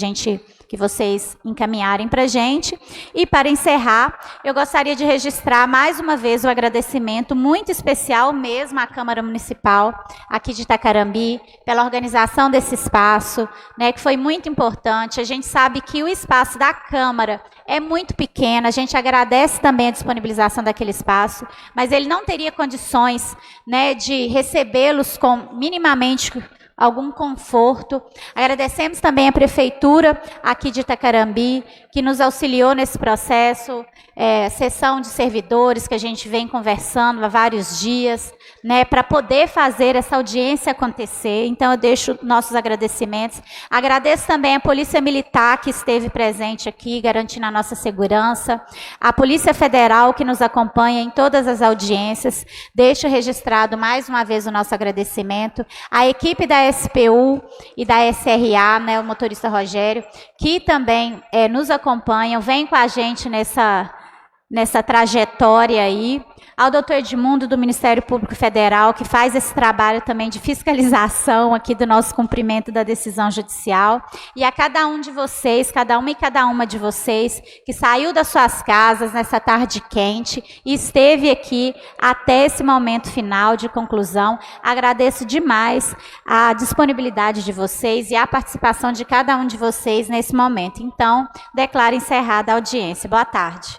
vocês encaminharem para a gente. E para encerrar, eu gostaria de registrar mais uma vez o agradecimento muito especial mesmo à Câmara Municipal aqui de Itacarambi, pela organização desse espaço, né, que foi muito importante. A gente sabe que o espaço da Câmara é muito pequeno, a gente agradece também a disponibilização daquele espaço, mas ele não teria condições, né, de recebê-los minimamente algum conforto. Agradecemos também a Prefeitura aqui de Itacarambi, que nos auxiliou nesse processo, sessão de servidores que a gente vem conversando há vários dias, né, para poder fazer essa audiência acontecer. Então, eu deixo nossos agradecimentos. Agradeço também a Polícia Militar, que esteve presente aqui, garantindo a nossa segurança, a Polícia Federal, que nos acompanha em todas as audiências. Deixo registrado mais uma vez o nosso agradecimento. A equipe da SPU e da SRA, né, o motorista Rogério, que também nos acompanham, vem com a gente nessa trajetória aí. Ao doutor Edmundo, do Ministério Público Federal, que faz esse trabalho também de fiscalização aqui do nosso cumprimento da decisão judicial. E a cada um de vocês, cada uma e cada uma de vocês, que saiu das suas casas nessa tarde quente e esteve aqui até esse momento final de conclusão. Agradeço demais a disponibilidade de vocês e a participação de cada um de vocês nesse momento. Então, declaro encerrada a audiência. Boa tarde.